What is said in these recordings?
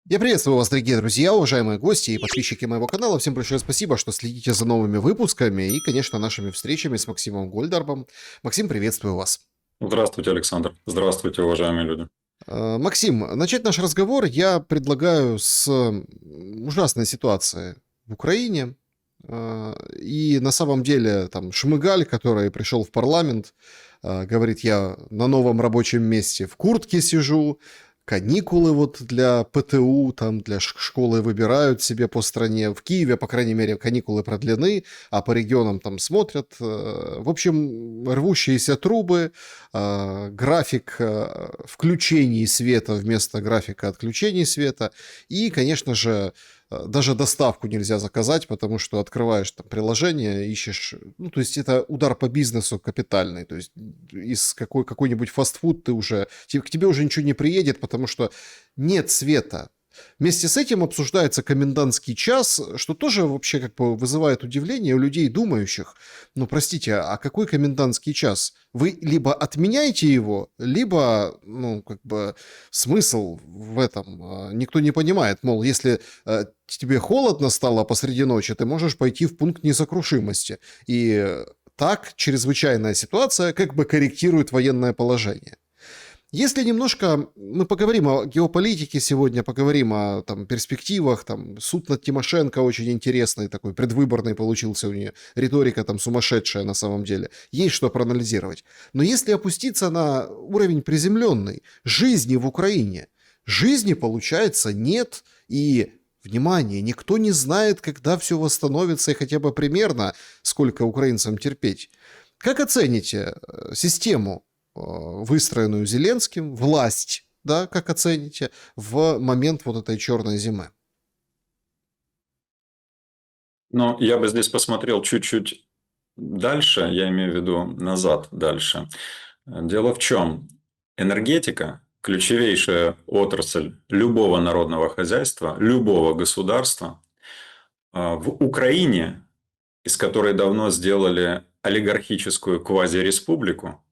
Я приветствую вас, дорогие друзья, уважаемые гости и подписчики моего канала. Всем большое спасибо, что следите за новыми выпусками и, конечно, нашими встречами с Максимом Гольдарбом. Максим, приветствую вас. Здравствуйте, Александр. Здравствуйте, уважаемые люди. Максим, начать наш разговор я предлагаю с ужасной ситуации в Украине. И на самом деле там Шмыгаль, который пришел в парламент, говорит: я на новом рабочем месте в куртке сижу, каникулы вот для ПТУ, там для школы выбирают себе по стране. В Киеве, по крайней мере, каникулы продлены, а по регионам там смотрят. В общем, рвущиеся трубы, график включений света вместо графика отключений света. И, конечно же, даже доставку нельзя заказать, потому что открываешь там приложение, ищешь... Ну, то есть это удар по бизнесу капитальный. То есть из какой-нибудь фастфуд ты уже... К тебе уже ничего не приедет, потому что нет света. Вместе с этим обсуждается комендантский час, что тоже вообще как бы вызывает удивление у людей, думающих. Ну, простите, а какой комендантский час? Вы либо отменяете его, либо, ну, как бы смысл в этом никто не понимает. Мол, если тебе холодно стало посреди ночи, ты можешь пойти в пункт несокрушимости. И так чрезвычайная ситуация как бы корректирует военное положение. Если немножко мы поговорим о геополитике сегодня, поговорим о там, перспективах, там, суд над Тимошенко очень интересный, такой предвыборный получился у нее, риторика там сумасшедшая на самом деле, есть что проанализировать. Но если опуститься на уровень приземленный, жизни в Украине, жизни, получается, нет, и внимание, никто не знает, когда все восстановится и хотя бы примерно, сколько украинцам терпеть. Как оцените систему, выстроенную Зеленским, власть, да, как оцените, в момент вот этой черной зимы? Но я бы здесь посмотрел чуть-чуть дальше, я имею в виду назад дальше. Дело в чем? Энергетика – ключевейшая отрасль любого народного хозяйства, любого государства. В Украине, из которой давно сделали олигархическую квазиреспублику,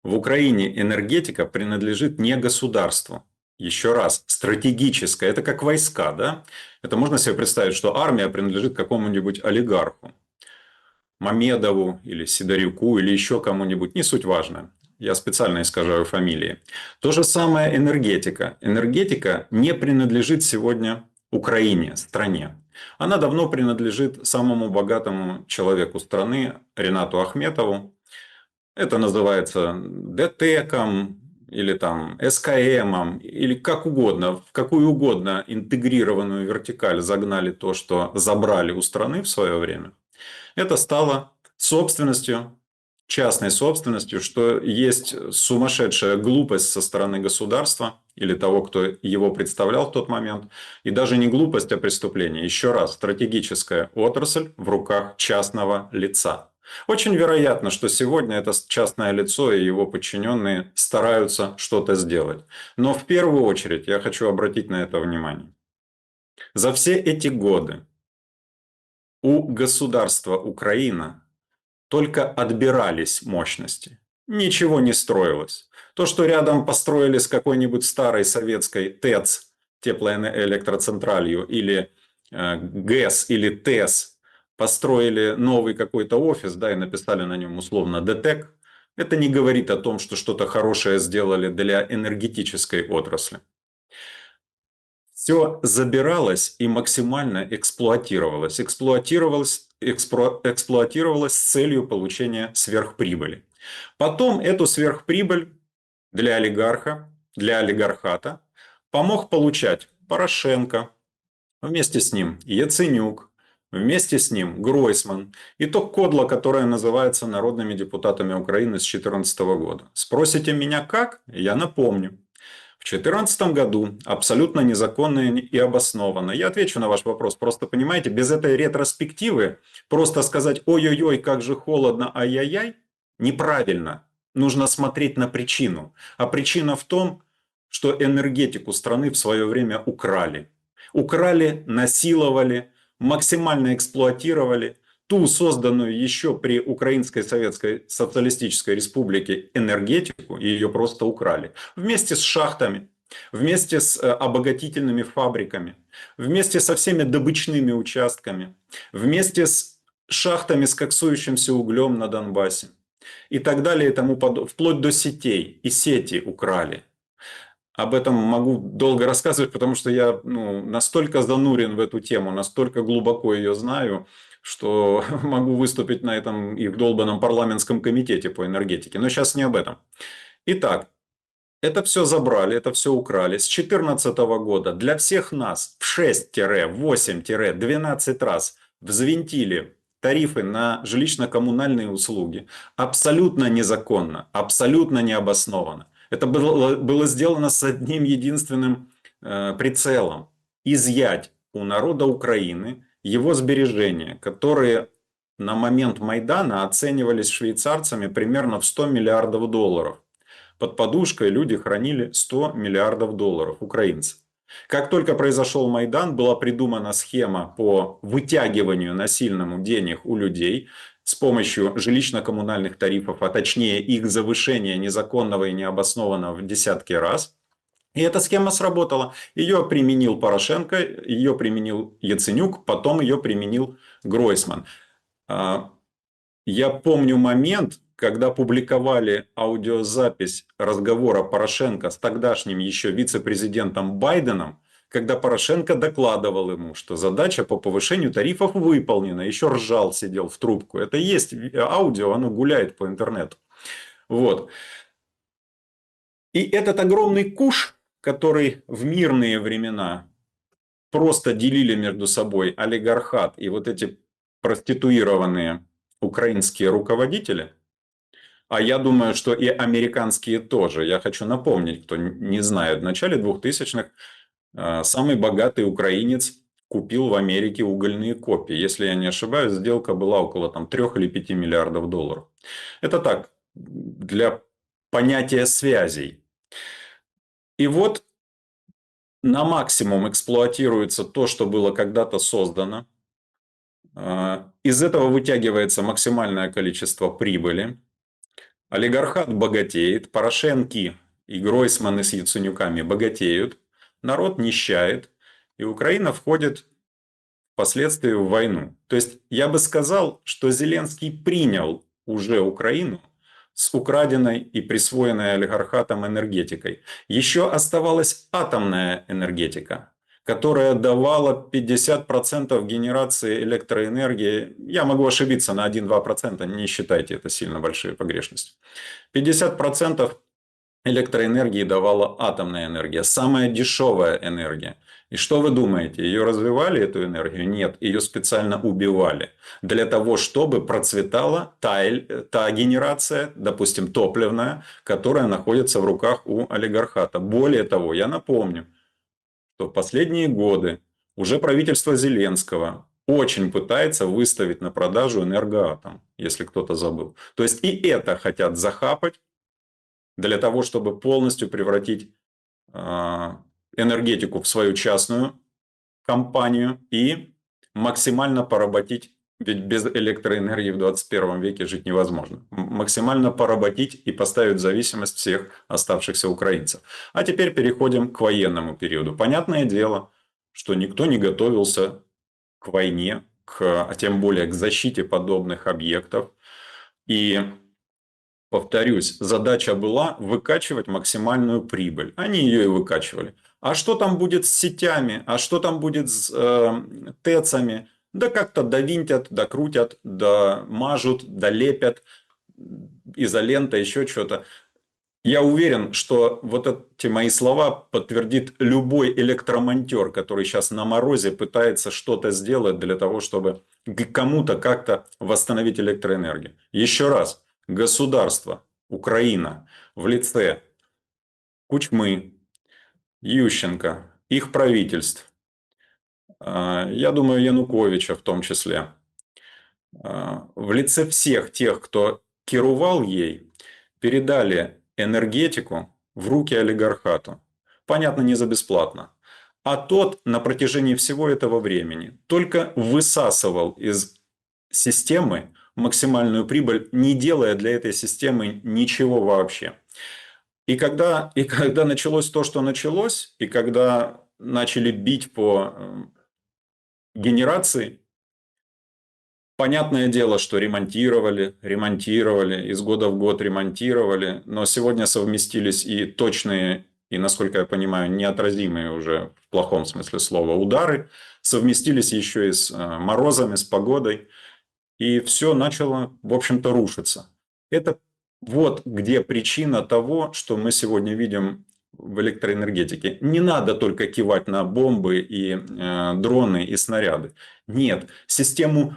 в Украине энергетика принадлежит не государству. Еще раз, стратегическая. Это как войска, да? Это можно себе представить, что армия принадлежит какому-нибудь олигарху. Мамедову или Сидорюку или еще кому-нибудь. Не суть важно. Я специально искажаю фамилии. То же самое энергетика. Энергетика не принадлежит сегодня Украине, стране. Она давно принадлежит самому богатому человеку страны, Ринату Ахметову. Это называется ДТЭКом или там СКМом, или как угодно, в какую угодно интегрированную вертикаль загнали то, что забрали у страны в свое время. Это стало собственностью, частной собственностью, что есть сумасшедшая глупость со стороны государства или того, кто его представлял в тот момент. И даже не глупость, а преступление. Еще раз, стратегическая отрасль в руках частного лица. Очень вероятно, что сегодня это частное лицо и его подчиненные стараются что-то сделать. Но в первую очередь я хочу обратить на это внимание. За все эти годы у государства Украина только отбирались мощности. Ничего не строилось. То, что рядом построили с какой-нибудь старой советской ТЭЦ, теплоэлектроцентралью, или ГЭС, или ТЭС, построили новый какой-то офис, да, и написали на нем условно ДТЭК, это не говорит о том, что что-то хорошее сделали для энергетической отрасли. Все забиралось и максимально эксплуатировалось. Эксплуатировалось с целью получения сверхприбыли. Потом эту сверхприбыль для олигарха, для олигархата помог получать Порошенко, вместе с ним Яценюк, вместе с ним Гройсман и то кодло, которое называется народными депутатами Украины с 2014 года. Спросите меня как? Я напомню. В 2014 году абсолютно незаконно и обоснованно. Я отвечу на ваш вопрос. Просто понимаете, без этой ретроспективы просто сказать «ой-ой-ой, как же холодно, ай-яй-яй» неправильно. Нужно смотреть на причину. А причина в том, что энергетику страны в свое время украли. Украли, насиловали, максимально эксплуатировали ту созданную еще при Украинской Советской Социалистической Республике энергетику, и ее просто украли. Вместе с шахтами, вместе с обогатительными фабриками, вместе со всеми добычными участками, вместе с шахтами с коксующимся углем на Донбассе и так далее и тому подобное, вплоть до сетей. И сети украли. Об этом могу долго рассказывать, потому что я настолько занурен в эту тему, настолько глубоко ее знаю, что могу выступить на этом их долбанном парламентском комитете по энергетике. Но сейчас не об этом. Итак, это все забрали, это все украли. С 2014 года для всех нас в 6-8-12 раз взвинтили тарифы на жилищно-коммунальные услуги. Абсолютно незаконно, абсолютно необоснованно. Это было сделано с одним единственным прицелом. Изъять у народа Украины его сбережения, которые на момент Майдана оценивались швейцарцами примерно в 100 миллиардов долларов. Под подушкой люди хранили 100 миллиардов долларов, украинцы. Как только произошел Майдан, была придумана схема по вытягиванию насильному денег у людей с помощью жилищно-коммунальных тарифов, а точнее их завышения незаконного и необоснованного в десятки раз. И эта схема сработала. Ее применил Порошенко, ее применил Яценюк, потом ее применил Гройсман. Я помню момент, когда публиковали аудиозапись разговора Порошенко с тогдашним еще вице-президентом Байденом, когда Порошенко докладывал ему, что задача по повышению тарифов выполнена, еще ржал, сидел в трубку. Это есть аудио, оно гуляет по интернету. Вот. И этот огромный куш, который в мирные времена просто делили между собой олигархат и вот эти проституированные украинские руководители, а я думаю, что и американские тоже. Я хочу напомнить, кто не знает, в начале 2000-х самый богатый украинец купил в Америке угольные копии. Если я не ошибаюсь, сделка была около 3 или 5 миллиардов долларов. Это так, для понятия связей. И вот на максимум эксплуатируется то, что было когда-то создано. Из этого вытягивается максимальное количество прибыли. Олигархат богатеет, Порошенки и Гройсманы с Яценюками богатеют, народ нищает, и Украина входит впоследствии в войну. То есть я бы сказал, что Зеленский принял уже Украину с украденной и присвоенной олигархатом энергетикой. Еще оставалась атомная энергетика, которая давала 50% генерации электроэнергии. Я могу ошибиться на 1-2%, не считайте это сильно большой погрешностью. 50% электроэнергии давала атомная энергия, самая дешевая энергия. И что вы думаете, ее развивали, эту энергию? Нет, ее специально убивали. Для того, чтобы процветала та генерация, допустим, топливная, которая находится в руках у олигархата. Более того, я напомню, что в последние годы уже правительство Зеленского очень пытается выставить на продажу энергоатом, если кто-то забыл. То есть и это хотят захапать для того, чтобы полностью превратить энергетику в свою частную компанию и максимально поработить, ведь без электроэнергии в 21 веке жить невозможно, максимально поработить и поставить в зависимость всех оставшихся украинцев. А теперь переходим к военному периоду. Понятное дело, что никто не готовился к войне, а тем более к защите подобных объектов. И повторюсь, задача была выкачивать максимальную прибыль. Они ее и выкачивали. А что там будет с сетями? А что там будет с ТЭЦами? Да как-то довинтят, докрутят, домажут, долепят, изолента, еще что-то. Я уверен, что вот эти мои слова подтвердит любой электромонтер, который сейчас на морозе пытается что-то сделать для того, чтобы кому-то как-то восстановить электроэнергию. Еще раз. Государство, Украина в лице Кучмы, Ющенко, их правительств, я думаю, Януковича в том числе, в лице всех тех, кто керувал ей, передали энергетику в руки олигархату. Понятно, не за бесплатно. А тот на протяжении всего этого времени только высасывал из системы максимальную прибыль, не делая для этой системы ничего вообще. И когда началось то, что началось, и когда начали бить по генерации, понятное дело, что ремонтировали, из года в год ремонтировали, но сегодня совместились и точные, и, насколько я понимаю, неотразимые уже в плохом смысле слова удары, совместились еще и с морозами, с погодой, и все начало, в общем-то, рушиться. Это вот где причина того, что мы сегодня видим в электроэнергетике. Не надо только кивать на бомбы и дроны и снаряды. Нет, систему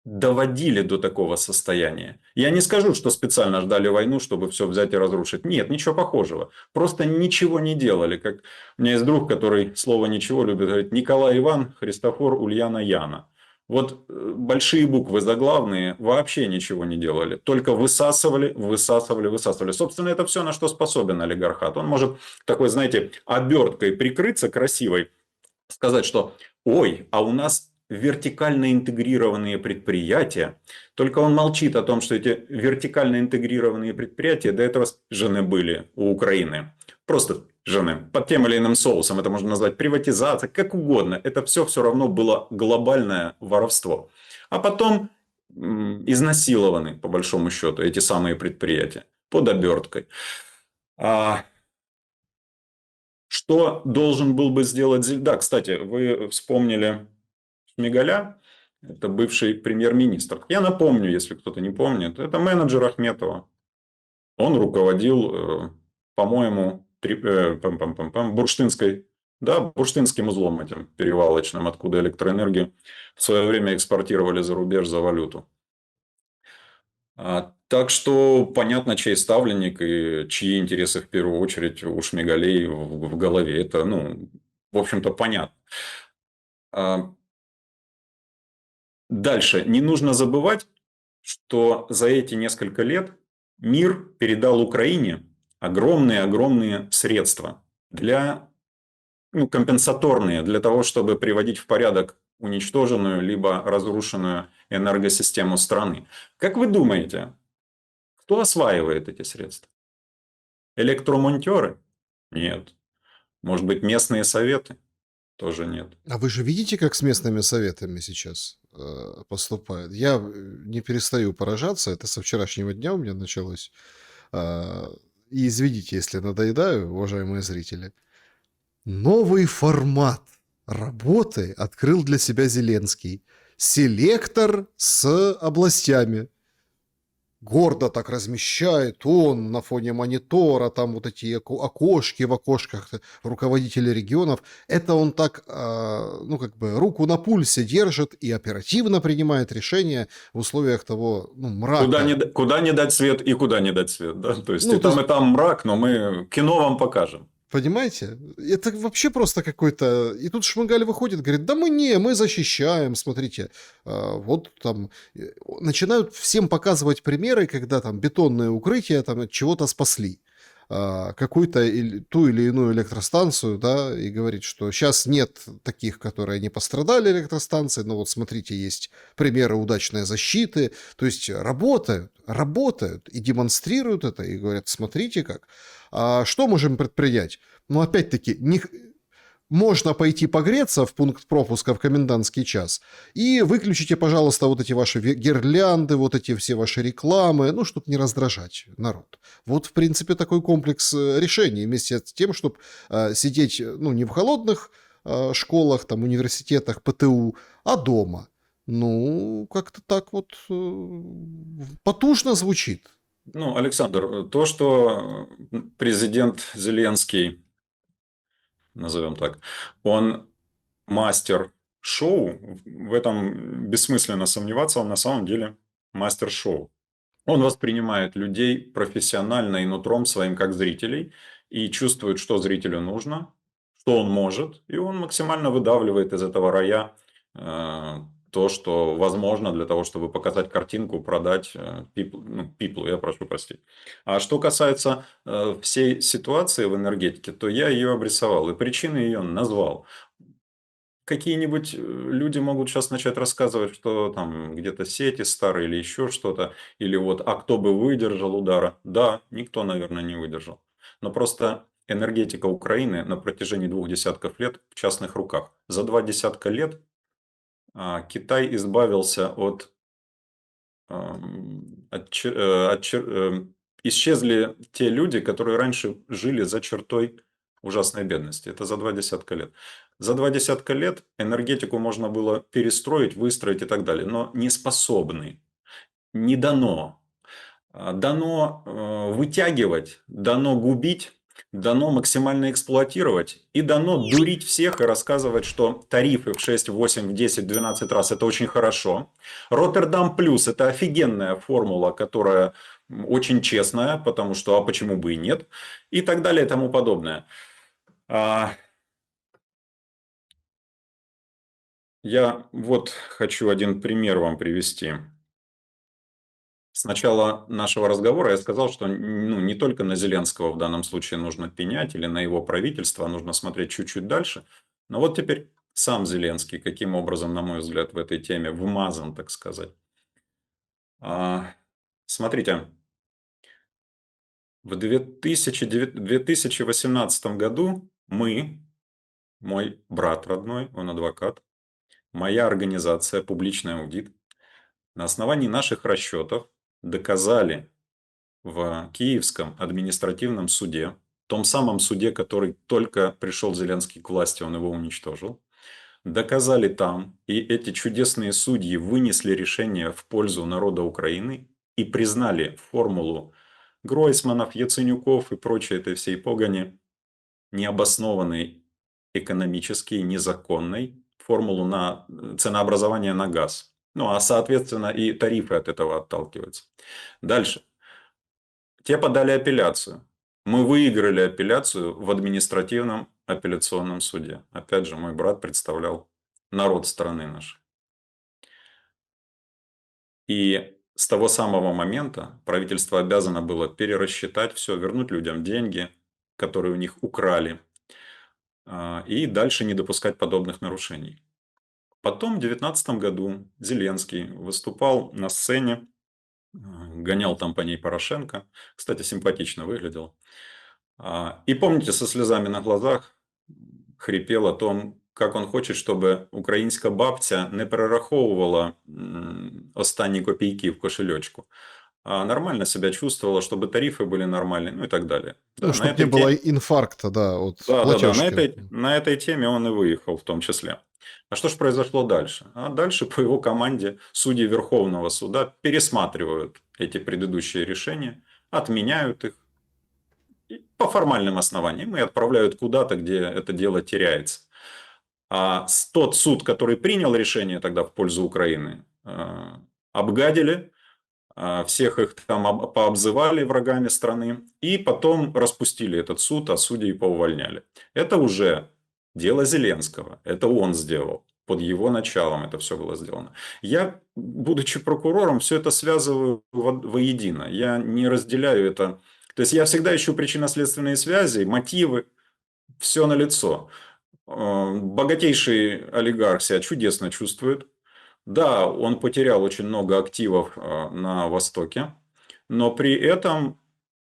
доводили до такого состояния. Я не скажу, что специально ждали войну, чтобы все взять и разрушить. Нет, ничего похожего. Просто ничего не делали. Как у меня есть друг, который слово «ничего» любит говорить: Николай Иван, Христофор, Ульяна, Яна. Вот большие буквы заглавные вообще ничего не делали. Только высасывали, высасывали, высасывали. Собственно, это все, на что способен олигархат. Он может такой, знаете, оберткой прикрыться красивой, сказать, что ой, а у нас вертикально интегрированные предприятия. Только он молчит о том, что эти вертикально интегрированные предприятия до этого жены были у Украины. Просто жены. Под тем или иным соусом. Это можно назвать приватизация, как угодно. Это все равно было глобальное воровство. А потом изнасилованы, по большому счету, эти самые предприятия. Под оберткой. Что должен был бы сделать Зеленский? Да, кстати, вы вспомнили Шмигаля, это бывший премьер-министр. Я напомню, если кто-то не помнит, это менеджер Ахметова. Он руководил, по-моему, Бурштинской, да, Бурштинским узлом этим перевалочным, откуда электроэнергию в свое время экспортировали за рубеж за валюту. Так что понятно, чей ставленник и чьи интересы в первую очередь у Шмигалей в голове. Это, в общем-то, понятно. Дальше. Не нужно забывать, что за эти несколько лет мир передал Украине огромные-огромные средства для компенсаторные, для того, чтобы приводить в порядок уничтоженную либо разрушенную энергосистему страны. Как вы думаете, кто осваивает эти средства? Электромонтеры? Нет. Может быть, местные советы? Тоже нет. А вы же видите, как с местными советами сейчас поступают? Я не перестаю поражаться. Это со вчерашнего дня у меня началось. И извините, если надоедаю, уважаемые зрители. Новый формат работы открыл для себя Зеленский. Селектор с областями. Гордо так размещает он на фоне монитора, там вот эти окошки в окошках руководителей регионов. Это он так, руку на пульсе держит и оперативно принимает решения в условиях того, мрака. Куда не дать свет и куда не дать свет. Да? То есть, Ну, и там мрак, но мы кино вам покажем. Понимаете? Это вообще просто какой-то... И тут Шмыгаль выходит, говорит, да мы защищаем, смотрите. Вот там... Начинают всем показывать примеры, когда там бетонные укрытия там от чего-то спасли. Какую-то ту или иную электростанцию, да, и говорит, что сейчас нет таких, которые не пострадали электростанции, но вот смотрите, есть примеры удачной защиты. То есть работают и демонстрируют это, и говорят, смотрите как. А что можем предпринять? Опять-таки, можно пойти погреться в пункт пропуска в комендантский час и выключите, пожалуйста, вот эти ваши гирлянды, вот эти все ваши рекламы, чтобы не раздражать народ. Вот, в принципе, такой комплекс решений вместе с тем, чтобы сидеть, не в холодных школах, там, университетах, ПТУ, а дома. Как-то так вот потужно звучит. Александр, то, что президент Зеленский, назовем так, он мастер шоу, в этом бессмысленно сомневаться, он на самом деле мастер шоу. Он воспринимает людей профессионально и нутром своим как зрителей и чувствует, что зрителю нужно, что он может, и он максимально выдавливает из этого рая то, что возможно для того, чтобы показать картинку, продать people, я прошу простить. А что касается всей ситуации в энергетике, то я ее обрисовал и причины ее назвал. Какие-нибудь люди могут сейчас начать рассказывать, что там где-то сети старые или еще что-то, или вот, а кто бы выдержал удара? Да, никто, наверное, не выдержал. Но просто энергетика Украины на протяжении 2 десятков лет в частных руках. За 2 десятка лет Китай избавился исчезли те люди, которые раньше жили за чертой ужасной бедности. Это за 2 десятка лет. За 2 десятка лет энергетику можно было перестроить, выстроить и так далее, но не способны, не дано. Дано вытягивать, дано губить, дано максимально эксплуатировать и дано дурить всех и рассказывать, что тарифы в 6, 8, в 10, 12 раз это очень хорошо. Роттердам плюс это офигенная формула, которая очень честная, потому что а почему бы и нет, и так далее и тому подобное. Я вот хочу один пример вам привести. С начала нашего разговора я сказал, что не только на Зеленского в данном случае нужно пенять или на его правительство, а нужно смотреть чуть-чуть дальше. Но вот теперь сам Зеленский, каким образом, на мой взгляд, в этой теме вмазан, так сказать. Смотрите, в 2018 году мы, мой брат родной, он адвокат, моя организация «Публичный аудит» на основании наших расчетов доказали в Киевском административном суде, том самом суде, который только пришел Зеленский к власти, он его уничтожил, доказали там, и эти чудесные судьи вынесли решение в пользу народа Украины и признали формулу Гройсманов, Яценюков и прочей этой всей погони необоснованной, экономически незаконной, формулу на ценообразование на газ. Ну, а соответственно и тарифы от этого отталкиваются. Дальше. Те подали апелляцию. Мы выиграли апелляцию в административном апелляционном суде. Опять же, мой брат представлял народ страны нашей. И с того самого момента правительство обязано было перерасчитать все, вернуть людям деньги, которые у них украли, и дальше не допускать подобных нарушений. Потом в 2019 году Зеленский выступал на сцене, гонял там по ней Порошенко. Кстати, симпатично выглядел. И помните, со слезами на глазах хрипел о том, как он хочет, чтобы українська бабця не перераховувала останні копійки в кошелечку, а нормально себя чувствовала, чтобы тарифы были нормальные, ну и так далее. Ну, Да, на чтобы не этой было теме, инфаркта, да, от да, платежки. на этой теме он и выехал в том числе. А что же произошло дальше? А дальше по его команде судьи Верховного суда пересматривают эти предыдущие решения, отменяют их, по формальным основаниям и отправляют куда-то, где это дело теряется. А тот суд, который принял решение тогда в пользу Украины, обгадили, всех их там пообзывали врагами страны, и потом распустили этот суд, а судей поувольняли. Это уже дело Зеленского, это он сделал. Под его началом это все было сделано. Я, будучи прокурором, все это связываю воедино. Я не разделяю это. То есть я всегда ищу причинно-следственные связи, мотивы, все налицо. Богатейший олигарх себя чудесно чувствует. Да, он потерял очень много активов на Востоке, но при этом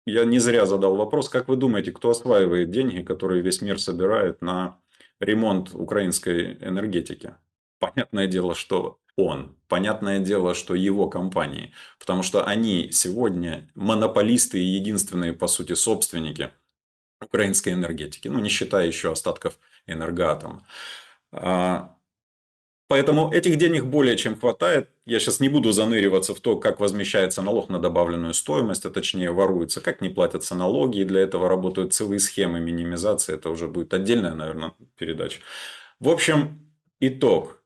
я не зря задал вопрос, как вы думаете, кто осваивает деньги, которые весь мир собирает на ремонт украинской энергетики? Понятное дело, что он. Понятное дело, что его компании. Потому что они сегодня монополисты и единственные, по сути, собственники украинской энергетики. Ну, не считая еще остатков Энергоатома. Поэтому этих денег более чем хватает. Я сейчас не буду заныриваться в то, как возмещается налог на добавленную стоимость, а точнее воруется, как не платятся налоги, и для этого работают целые схемы минимизации. Это уже будет отдельная, наверное, передача. В общем, итог.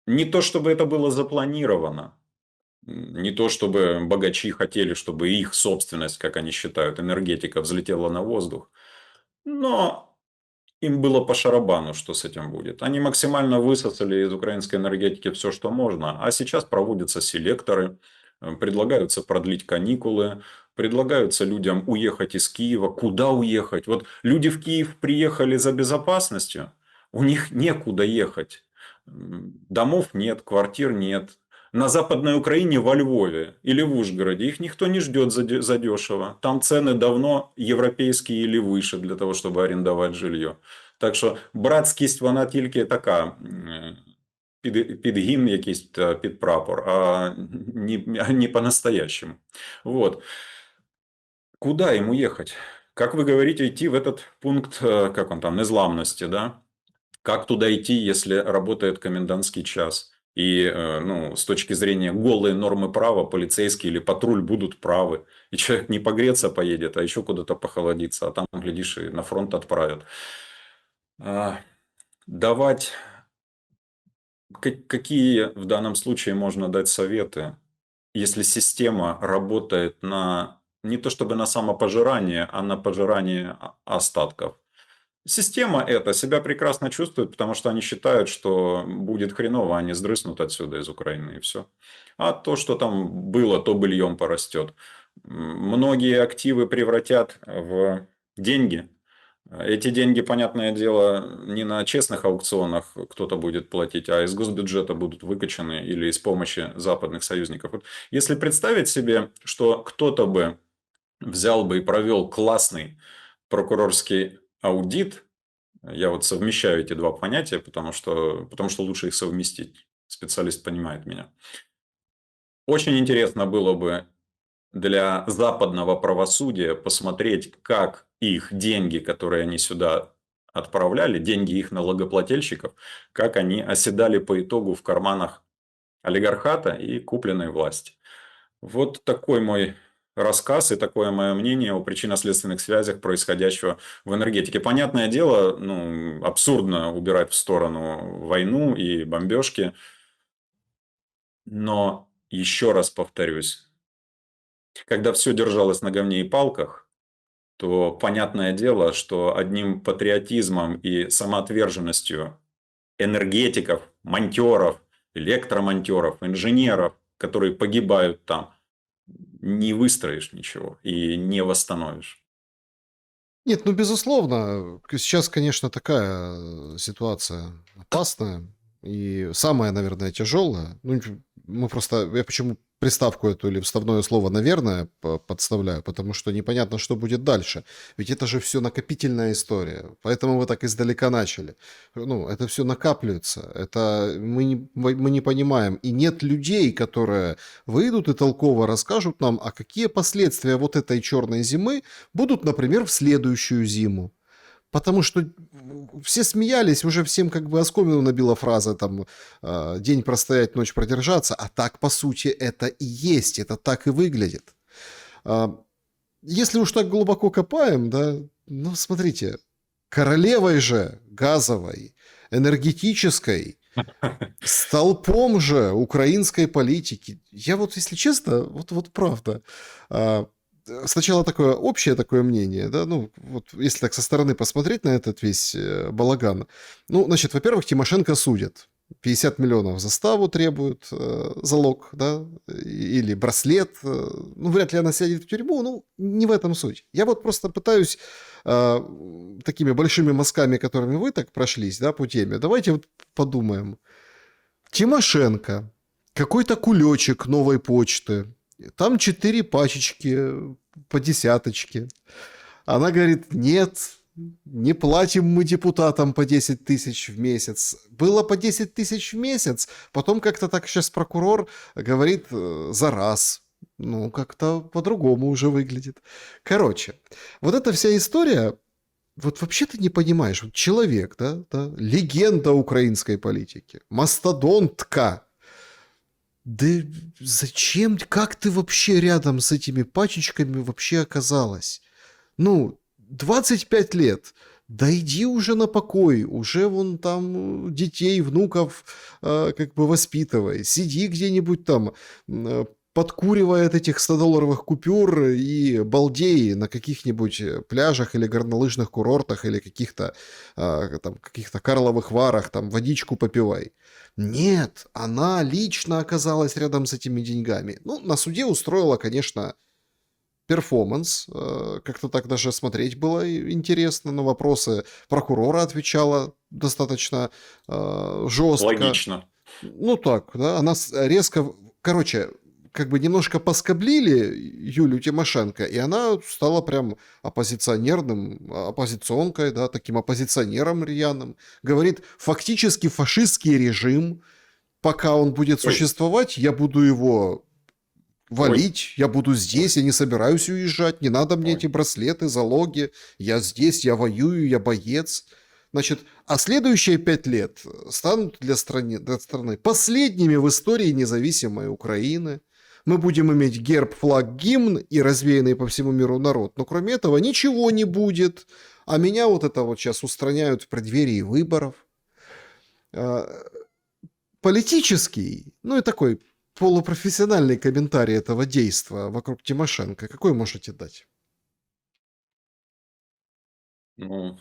Не то, чтобы это было запланировано, не то, чтобы богачи хотели, чтобы их собственность, как они считают, энергетика взлетела на воздух, но им было по шарабану, что с этим будет. Они максимально высосали из украинской энергетики все, что можно. А сейчас проводятся селекторы, предлагаются продлить каникулы, предлагаются людям уехать из Киева. Куда уехать? Вот люди в Киев приехали за безопасностью, у них некуда ехать. Домов нет, квартир нет. На Западной Украине, во Львове или в Ужгороде их никто не ждет задешево. Там цены давно европейские или выше для того, чтобы арендовать жилье. Так що братськість, вона тільки така, під гімн якийсь, під прапор, не по-настоящему. Вот. Куда ему ехать? Как вы говорите, идти в этот пункт, как он там, незламности, да? Как туда идти, если работает комендантский час? И ну, с точки зрения голой нормы права, полицейский или патруль будут правы. И человек не погреться поедет, а еще куда-то похолодиться. А там, глядишь, и на фронт отправят. Давать... Какие в данном случае можно дать советы, если система работает на... Не то чтобы на самопожирание, а на пожирание остатков. Система эта себя прекрасно чувствует, потому что они считают, что будет хреново, они сдрыснут отсюда из Украины и все. А то, что там было, то быльем порастет. Многие активы превратят в деньги. Эти деньги, понятное дело, не на честных аукционах кто-то будет платить, а из госбюджета будут выкачаны или с помощи западных союзников. Вот если представить себе, что кто-то бы взял бы и провел классный прокурорский аудит, я вот совмещаю эти два понятия, потому что лучше их совместить. Специалист понимает меня. Очень интересно было бы для западного правосудия посмотреть, как их деньги, которые они сюда отправляли, деньги их налогоплательщиков, как они оседали по итогу в карманах олигархата и купленной власти. Вот такой мой рассказ и такое мое мнение о причинно-следственных связях происходящего в энергетике. Понятное дело, ну, абсурдно убирать в сторону войну и бомбежки, но еще раз повторюсь, когда все держалось на говне и палках, то понятное дело, что одним патриотизмом и самоотверженностью энергетиков, монтеров, электромонтеров, инженеров, которые погибают там, не выстроишь ничего и не восстановишь. Нет, ну, безусловно, сейчас, конечно, такая ситуация опасная и самая, наверное, тяжелая. Ну, мы просто, я почему приставку эту или вставное слово «наверное» подставляю, потому что непонятно, что будет дальше. Ведь это же все накопительная история, поэтому вы так издалека начали. Ну, это все накапливается, это мы не понимаем. И нет людей, которые выйдут и толково расскажут нам, а какие последствия вот этой черной зимы будут, например, в следующую зиму. Потому что все смеялись, уже всем как бы оскомину набила фраза там «день простоять, ночь продержаться», а так, по сути, это и есть, это так и выглядит. Если уж так глубоко копаем, да, ну, смотрите, королевой же газовой, энергетической, столпом же украинской политики, я вот, если честно, вот правда, сначала такое общее такое мнение, да, ну, вот если так со стороны посмотреть на этот весь балаган, ну, значит, во-первых, Тимошенко судят. 50 миллионов заставу требуют, залог, да, или браслет. Ну, вряд ли она сядет в тюрьму, ну, не в этом суть. Я вот просто пытаюсь такими большими мазками, которыми вы так прошлись, да, по теме, давайте вот подумаем. Тимошенко, какой-то кулечек новой почты, там 4 пачечки по десяточке. Она говорит, нет, не платим мы депутатам по 10 тысяч в месяц. Было по 10 тысяч в месяц, потом как-то так сейчас прокурор говорит за раз. Ну, как-то по-другому уже выглядит. Короче, вот эта вся история, вот вообще ты не понимаешь, вот человек, да, легенда украинской политики, мастодонтка. Да зачем, как ты вообще рядом с этими пачечками вообще оказалась? Ну, 25 лет, да иди уже на покой, уже вон там детей, внуков как бы воспитывай, сиди где-нибудь там, подкуривая от этих 100-долларовых купюр и балдей на каких-нибудь пляжах или горнолыжных курортах или каких-то Карловых Варах, там водичку попивай. Нет, она лично оказалась рядом с этими деньгами. Ну, на суде устроила, конечно, перформанс. Как-то так даже смотреть было интересно. На вопросы прокурора отвечала достаточно жестко. Логично. Ну так, да, она резко, короче, как бы немножко поскоблили Юлю Тимошенко, и она стала прям оппозиционерным, оппозиционкой, да, таким оппозиционером рьяным. Говорит, фактически фашистский режим, пока он будет Ой, существовать, я буду его ой, валить, я буду ой, здесь, я не собираюсь уезжать, не надо мне эти ой. браслеты, залоги, я здесь, я воюю, я боец. Значит, а следующие 5 лет станут для страны последними в истории независимой Украины. Мы будем иметь герб, флаг, гимн и развеянный по всему миру народ. Но кроме этого ничего не будет. А меня вот это вот сейчас устраняют в преддверии выборов. А, Политический, ну и такой полупрофессиональный комментарий этого действа вокруг Тимошенко. Какой можете дать? Ну,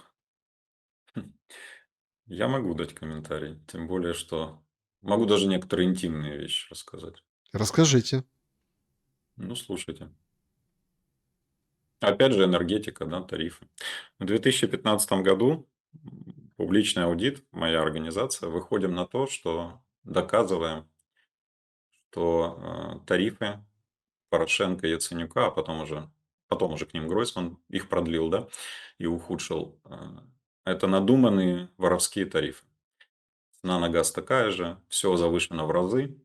я могу дать комментарий, тем более, что могу даже некоторые интимные вещи рассказать. Расскажите. Ну, слушайте. Опять же, энергетика, да, тарифы. В 2015 году публичный аудит, моя организация, выходим на то, что доказываем, что тарифы Порошенко, Яценюка, а потом уже к ним Гройсман их продлил, да, и ухудшил. Это надуманные воровские тарифы. Цена на газ такая же, все завышено в разы.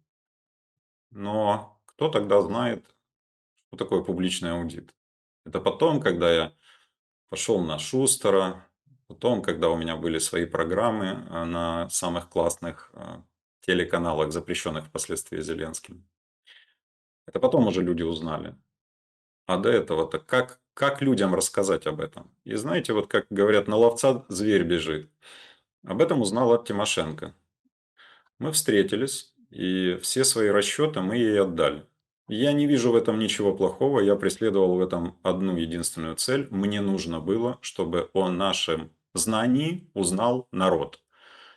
Но кто тогда знает, что такое публичный аудит? Это потом, когда я пошел на Шустера, потом, когда у меня были свои программы на самых классных телеканалах, запрещенных впоследствии Зеленским. Это потом уже люди узнали. А до этого-то как людям рассказать об этом? И знаете, вот как говорят, на ловца зверь бежит. Об этом узнала Тимошенко. Мы встретились, и все свои расчеты мы ей отдали. Я не вижу в этом ничего плохого, я преследовал в этом одну единственную цель. Мне нужно было, чтобы о нашем знании узнал народ.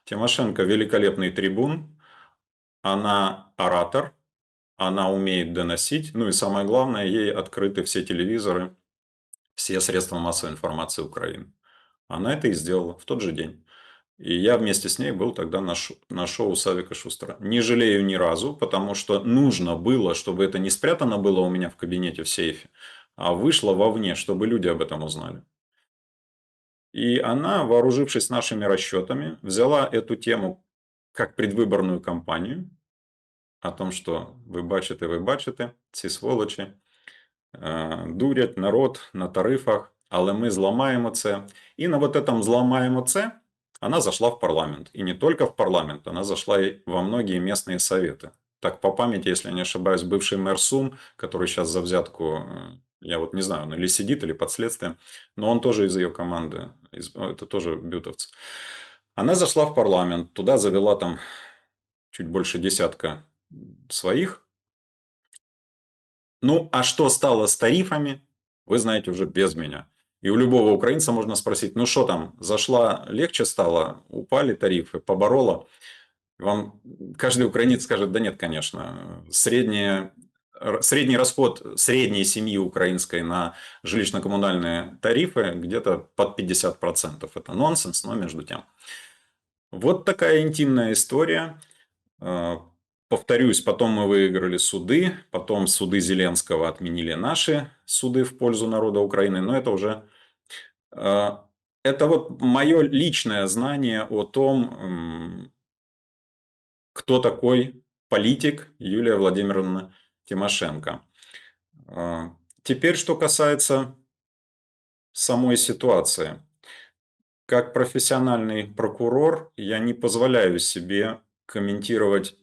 Тимошенко великолепный трибун, она оратор, она умеет доносить, ну и самое главное, ей открыты все телевизоры, все средства массовой информации Украины. Она это и сделала в тот же день. И я вместе с ней был тогда на шоу Савика Шустера. Не жалею ни разу, потому что нужно было, чтобы это не спрятано было у меня в кабинете в сейфе, а вышло вовне, чтобы люди об этом узнали. И она, вооружившись нашими расчетами, взяла эту тему как предвыборную кампанию о том, что ви бачите, ці сволочі, дурять народ на тарифах, але ми зламаємо це. І на вот этом «зламаємо це» она зашла в парламент. И не только в парламент, она зашла и во многие местные советы. Так, по памяти, если я не ошибаюсь, бывший мэр Сум, который сейчас за взятку, я вот не знаю, он или сидит, или под следствием, но он тоже из ее команды, это тоже бютовцы. Она зашла в парламент, туда завела там чуть больше десятка своих. Ну, а что стало с тарифами, вы знаете уже без меня. И у любого украинца можно спросить, ну что там, зашла, легче стало, упали тарифы, поборола. Вам каждый украинец скажет, да нет, конечно. Средний расход средней семьи украинской на жилищно-коммунальные тарифы где-то под 50%. Это нонсенс, но между тем. Вот такая интимная история. Повторюсь, потом мы выиграли суды, потом суды Зеленского отменили наши суды в пользу народа Украины, но это уже... Это вот мое личное знание о том, кто такой политик Юлия Владимировна Тимошенко. Теперь, что касается самой ситуации. Как профессиональный прокурор я не позволяю себе комментировать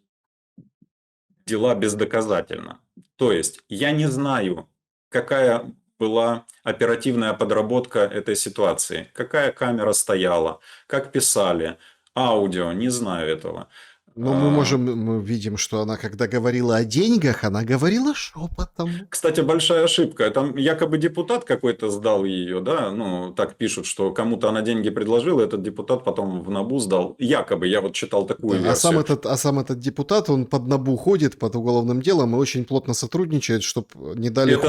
дела бездоказательно. То есть я не знаю, какая была оперативная подработка этой ситуации, какая камера стояла, как писали, аудио, не знаю этого. Но мы видим, что она, когда говорила о деньгах, она говорила шепотом. Кстати, большая ошибка. Там якобы депутат какой-то сдал ее, да, ну, так пишут, что кому-то она деньги предложила, этот депутат потом в НАБУ сдал. Якобы, я вот читал такую Да, версию. а сам этот депутат, он под НАБУ ходит, под уголовным делом и очень плотно сотрудничает, чтобы не дали ход.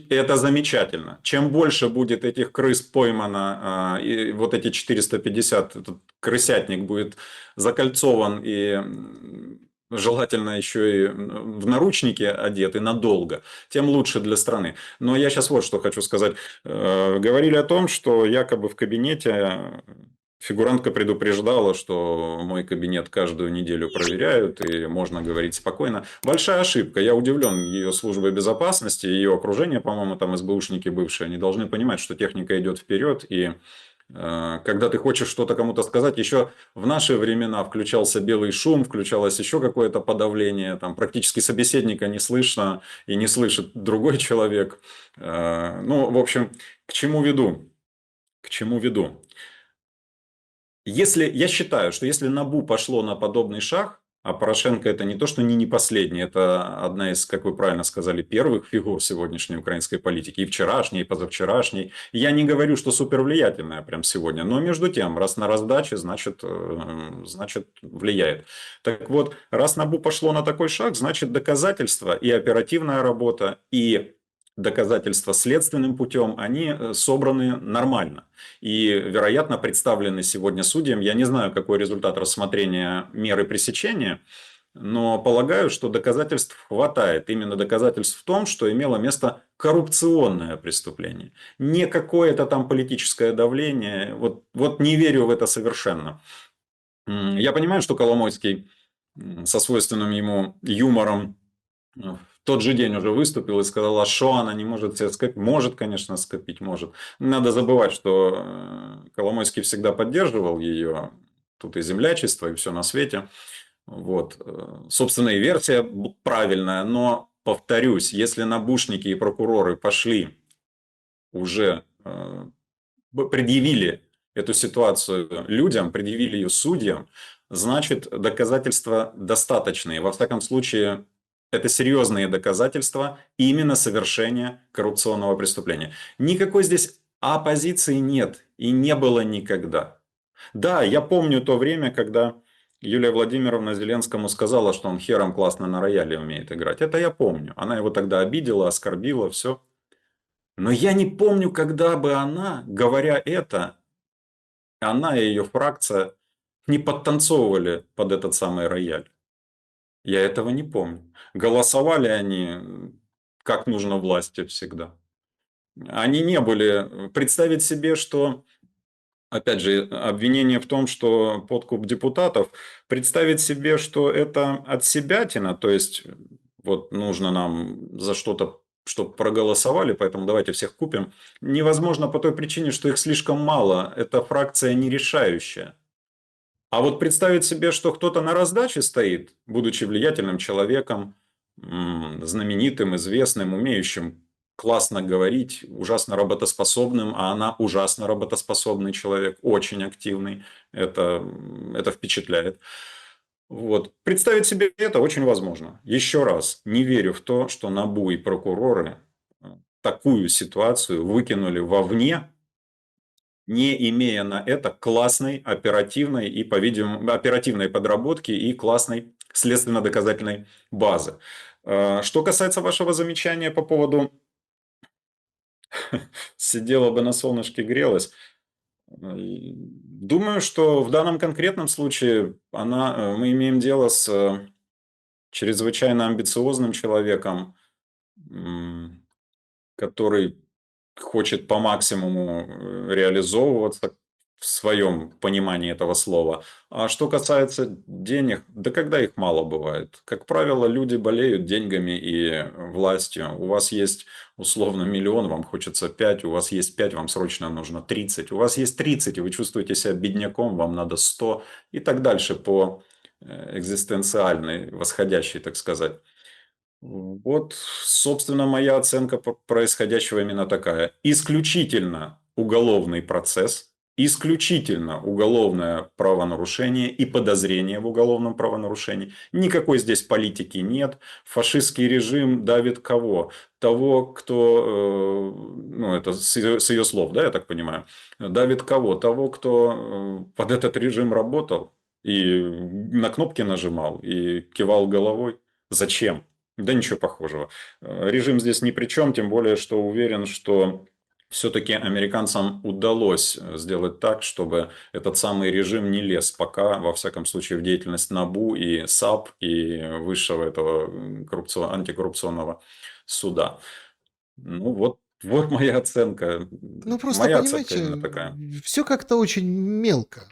Это замечательно. Чем больше будет этих крыс поймано, и вот эти 450, этот крысятник будет закольцован и желательно еще и в наручники одеты надолго, тем лучше для страны. Но я сейчас вот что хочу сказать. Говорили о том, что якобы в кабинете фигурантка предупреждала, что мой кабинет каждую неделю проверяют, и можно говорить спокойно. Большая ошибка. Я удивлен ее службой безопасности, ее окружение, по-моему, там СБУшники бывшие, они должны понимать, что техника идет вперед, и когда ты хочешь что-то кому-то сказать, еще в наши времена включался белый шум, включалось еще какое-то подавление, там практически собеседника не слышно и не слышит другой человек. Ну, в общем, к чему веду? К чему веду? Если, я считаю, что если НАБУ пошло на подобный шаг, а Порошенко это не то, что не последний, это одна из, как вы правильно сказали, первых фигур сегодняшней украинской политики, и вчерашней, и позавчерашней. Я не говорю, что супервлиятельная прям сегодня, но между тем, раз на раздаче, значит влияет. Так вот, раз НАБУ пошло на такой шаг, значит доказательства и оперативная работа, и доказательства следственным путем, они собраны нормально. И, вероятно, представлены сегодня судьям. Я не знаю, какой результат рассмотрения меры пресечения, но полагаю, что доказательств хватает. Именно доказательств в том, что имело место коррупционное преступление. Не какое-то там политическое давление. Вот не верю в это совершенно. Я понимаю, что Коломойский со свойственным ему юмором в тот же день уже выступил и сказал, а что она не может себе скопить? Может, конечно, скопить, может. Надо забывать, что Коломойский всегда поддерживал ее, тут и землячество, и все на свете. Вот. Собственно, и версия правильная, но, повторюсь, если набушники и прокуроры пошли уже, предъявили эту ситуацию людям, предъявили ее судьям, значит, доказательства достаточные. Во всяком случае, это серьезные доказательства именно совершения коррупционного преступления. Никакой здесь оппозиции нет и не было никогда. Да, я помню то время, когда Юлия Владимировна Зеленскому сказала, что он хером классно на рояле умеет играть. Это я помню. Она его тогда обидела, оскорбила, все. Но я не помню, когда бы она, говоря это, она и ее фракция не подтанцовывали под этот самый рояль. Я этого не помню. Голосовали они, как нужно власти всегда. Они не были... Представить себе, что, опять же, обвинение в том, что подкуп депутатов, представить себе, что это от себятина, то есть вот нужно нам за что-то, чтобы проголосовали, поэтому давайте всех купим, невозможно по той причине, что их слишком мало. Эта фракция не решающая. А вот представить себе, что кто-то на раздаче стоит, будучи влиятельным человеком, знаменитым, известным, умеющим классно говорить, ужасно работоспособным, а она ужасно работоспособный человек, очень активный, это впечатляет. Вот. Представить себе это очень возможно. Еще раз, не верю в то, что НАБУ и прокуроры такую ситуацию выкинули вовне, не имея на это классной оперативной и, по-видимому, оперативной подработки и классной следственно-доказательной базы. Что касается вашего замечания по поводу «сидела бы на солнышке, грелась», думаю, что в данном конкретном случае мы имеем дело с чрезвычайно амбициозным человеком, который хочет по максимуму реализовываться в своем понимании этого слова. А что касается денег, да когда их мало бывает. Как правило, люди болеют деньгами и властью. У вас есть условно 1 миллион, вам хочется 5, у вас есть 5, вам срочно нужно 30. У вас есть 30, и вы чувствуете себя бедняком, вам надо 100 и так дальше по экзистенциальной, восходящей, так сказать. Вот, собственно, моя оценка происходящего именно такая. Исключительно уголовный процесс, исключительно уголовное правонарушение и подозрение в уголовном правонарушении. Никакой здесь политики нет. Фашистский режим давит кого? Того, кто, ну это с ее слов, да, я так понимаю, давит кого? Того, кто под этот режим работал и на кнопки нажимал и кивал головой. Зачем? Да ничего похожего. Режим здесь ни при чем, тем более, что уверен, что все-таки американцам удалось сделать так, чтобы этот самый режим не лез пока, во всяком случае, в деятельность НАБУ и САП и высшего этого антикоррупционного суда. Ну вот моя оценка. Ну, просто, Моя оценка именно понимаете, такая. все как-то очень мелко,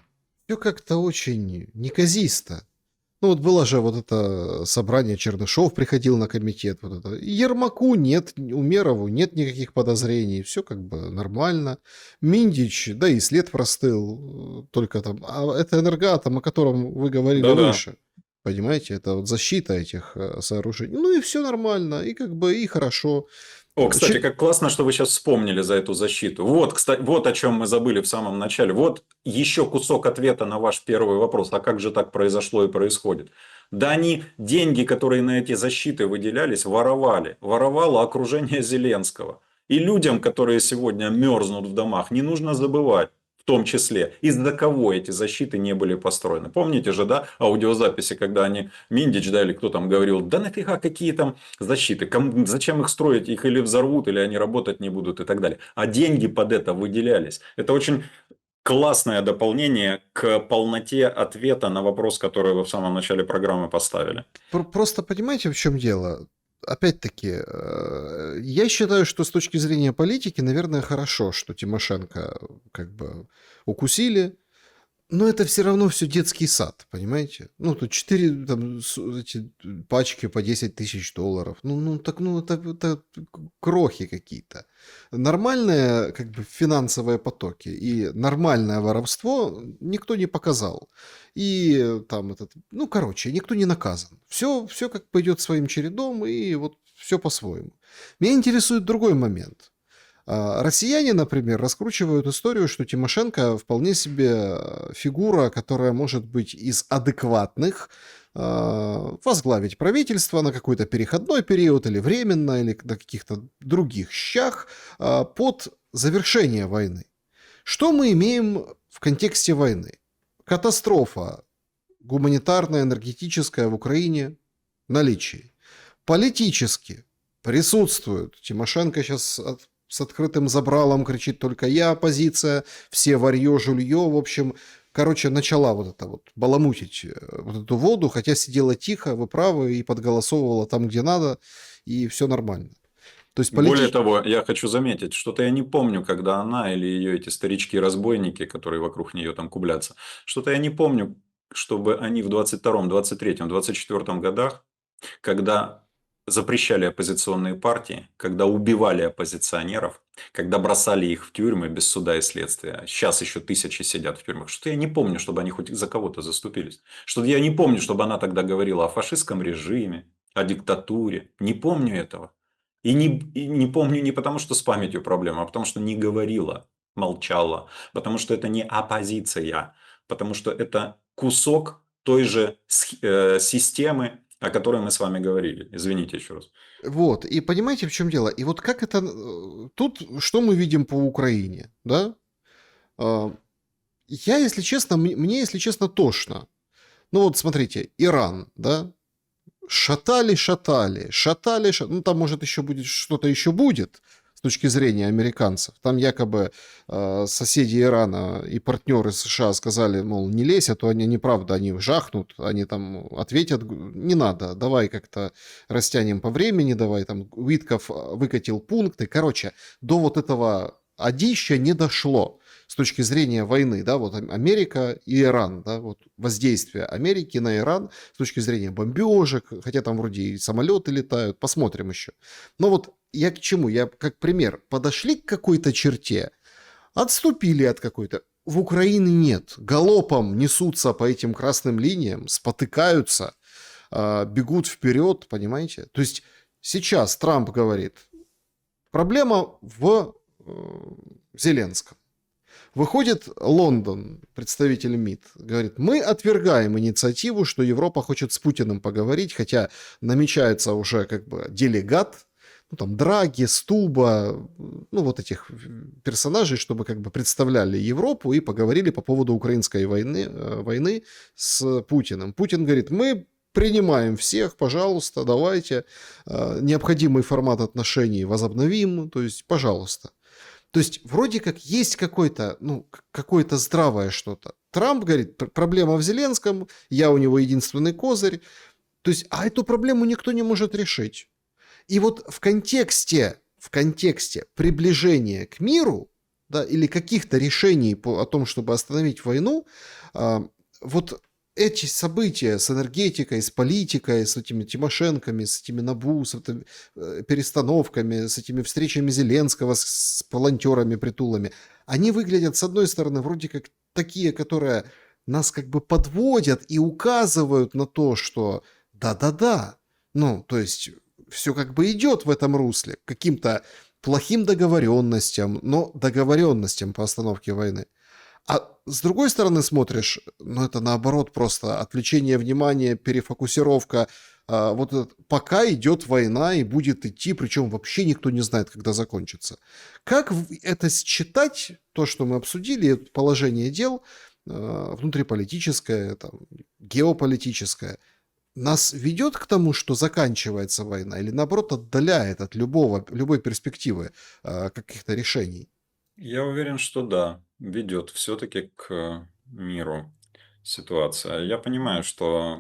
все как-то очень неказисто. Ну, вот было же вот это собрание, Чернышов приходил на комитет, вот это. И Ермаку нет, Умерову нет никаких подозрений, все как бы нормально. Миндич, да и след простыл, только там. А это Энергоатом, о котором вы говорили Да-да. выше. Понимаете, это вот защита этих сооружений. Ну и все нормально, и как бы и хорошо. О, кстати, Че- как классно, что вы сейчас вспомнили за эту защиту. Вот, кстати, вот о чем мы забыли в самом начале. Вот еще кусок ответа на ваш первый вопрос. А как же так произошло и происходит? Да они деньги, которые на эти защиты выделялись, воровали. Воровало окружение Зеленского. И людям, которые сегодня мерзнут в домах, не нужно забывать, в том числе, из-за кого эти защиты не были построены. Помните же, да, аудиозаписи, когда они, Миндич, да, или кто там говорил, да нафига какие там защиты, зачем их строить, их или взорвут, или они работать не будут и так далее. А деньги под это выделялись. Это очень классное дополнение к полноте ответа на вопрос, который вы в самом начале программы поставили. Просто понимаете, в чем дело? Опять-таки, я считаю, что с точки зрения политики, наверное, хорошо, что Тимошенко как бы укусили, но это все равно все детский сад, понимаете? Ну, тут 4 там, эти пачки по 10 тысяч долларов. Ну, это крохи какие-то. Нормальные как бы финансовые потоки и нормальное воровство никто не показал. И там этот, ну, короче, никто не наказан. Все как пойдет своим чередом, и вот все по-своему. Меня интересует другой момент. Россияне, например, раскручивают историю, что Тимошенко вполне себе фигура, которая может быть из адекватных, возглавить правительство на какой-то переходной период или временно, или на каких-то других щах под завершение войны. Что мы имеем в контексте войны? Катастрофа гуманитарная, энергетическая в Украине в наличии. Политически присутствуют. Тимошенко сейчас с открытым забралом кричит только я оппозиция, все варьё, жульё, в общем, короче, начала вот это вот баламутить вот эту воду, хотя сидела тихо, вы правы, и подголосовывала там, где надо, и все нормально. То есть Более того, я хочу заметить, что-то я не помню, когда она или ее эти старички-разбойники, которые вокруг нее там кублятся, что-то я не помню, чтобы они в 22-м, 23-м, 24-м годах, когда запрещали оппозиционные партии, когда убивали оппозиционеров, когда бросали их в тюрьмы без суда и следствия. Сейчас еще тысячи сидят в тюрьмах. Что-то я не помню, чтобы они хоть за кого-то заступились. Что-то я не помню, чтобы она тогда говорила о фашистском режиме, о диктатуре. Не помню этого. И не помню не потому, что с памятью проблема, а потому, что не говорила, молчала. Потому что это не оппозиция. Потому что это кусок той же системы, о которой мы с вами говорили. Извините еще раз. вот, и понимаете, в чем дело? И вот как это... Тут что мы видим по Украине, да? А, Я, если честно, мне, если честно, тошно. Ну вот смотрите, Иран, да? Шатали, ну там может еще будет что-то еще будет с точки зрения американцев. Там якобы соседи Ирана и партнеры США сказали, мол, не лезь, а то они неправда, они жахнут, они там ответят, не надо, давай как-то растянем по времени, давай там Уитков выкатил пункты. Короче, до вот этого одища не дошло с точки зрения войны, да, вот Америка и Иран, да, вот воздействие Америки на Иран с точки зрения бомбежек, хотя там вроде и самолеты летают, посмотрим еще. Но вот я к чему? Я как пример. Подошли к какой-то черте, отступили от какой-то. В Украине нет. Галопом несутся по этим красным линиям, спотыкаются, бегут вперед, понимаете? То есть сейчас Трамп говорит, проблема в Зеленском. Выходит Лондон, представитель МИД, говорит, мы отвергаем инициативу, что Европа хочет с Путиным поговорить, хотя намечается уже как бы делегат, ну там Драги, Стуба, ну вот этих персонажей, чтобы как бы представляли Европу и поговорили по поводу украинской войны с Путиным. Путин говорит, мы принимаем всех, пожалуйста, давайте, необходимый формат отношений возобновим, то есть, пожалуйста. То есть вроде как есть какое-то, ну, какое-то здравое что-то. Трамп говорит, проблема в Зеленском, я у него единственный козырь. То есть, а эту проблему никто не может решить. И вот в контексте приближения к миру, да, или каких-то решений о том, чтобы остановить войну, а, вот эти события с энергетикой, с политикой, с этими Тимошенками, с этими НАБУ, с перестановками, с этими встречами Зеленского с волонтерами, притулами, они выглядят, с одной стороны, вроде как такие, которые нас как бы подводят и указывают на то, что да-да-да, ну, то есть все как бы идет в этом русле, к каким-то плохим договоренностям, но договоренностям по остановке войны. А с другой стороны смотришь, ну это наоборот просто отвлечение внимания, перефокусировка. Вот пока идет война и будет идти, причем вообще никто не знает, когда закончится. Как это считать, то, что мы обсудили, положение дел, внутриполитическое, там, геополитическое, нас ведет к тому, что заканчивается война, или наоборот отдаляет от любой перспективы каких-то решений? Я уверен, что да, ведет все-таки к миру ситуация. Я понимаю, что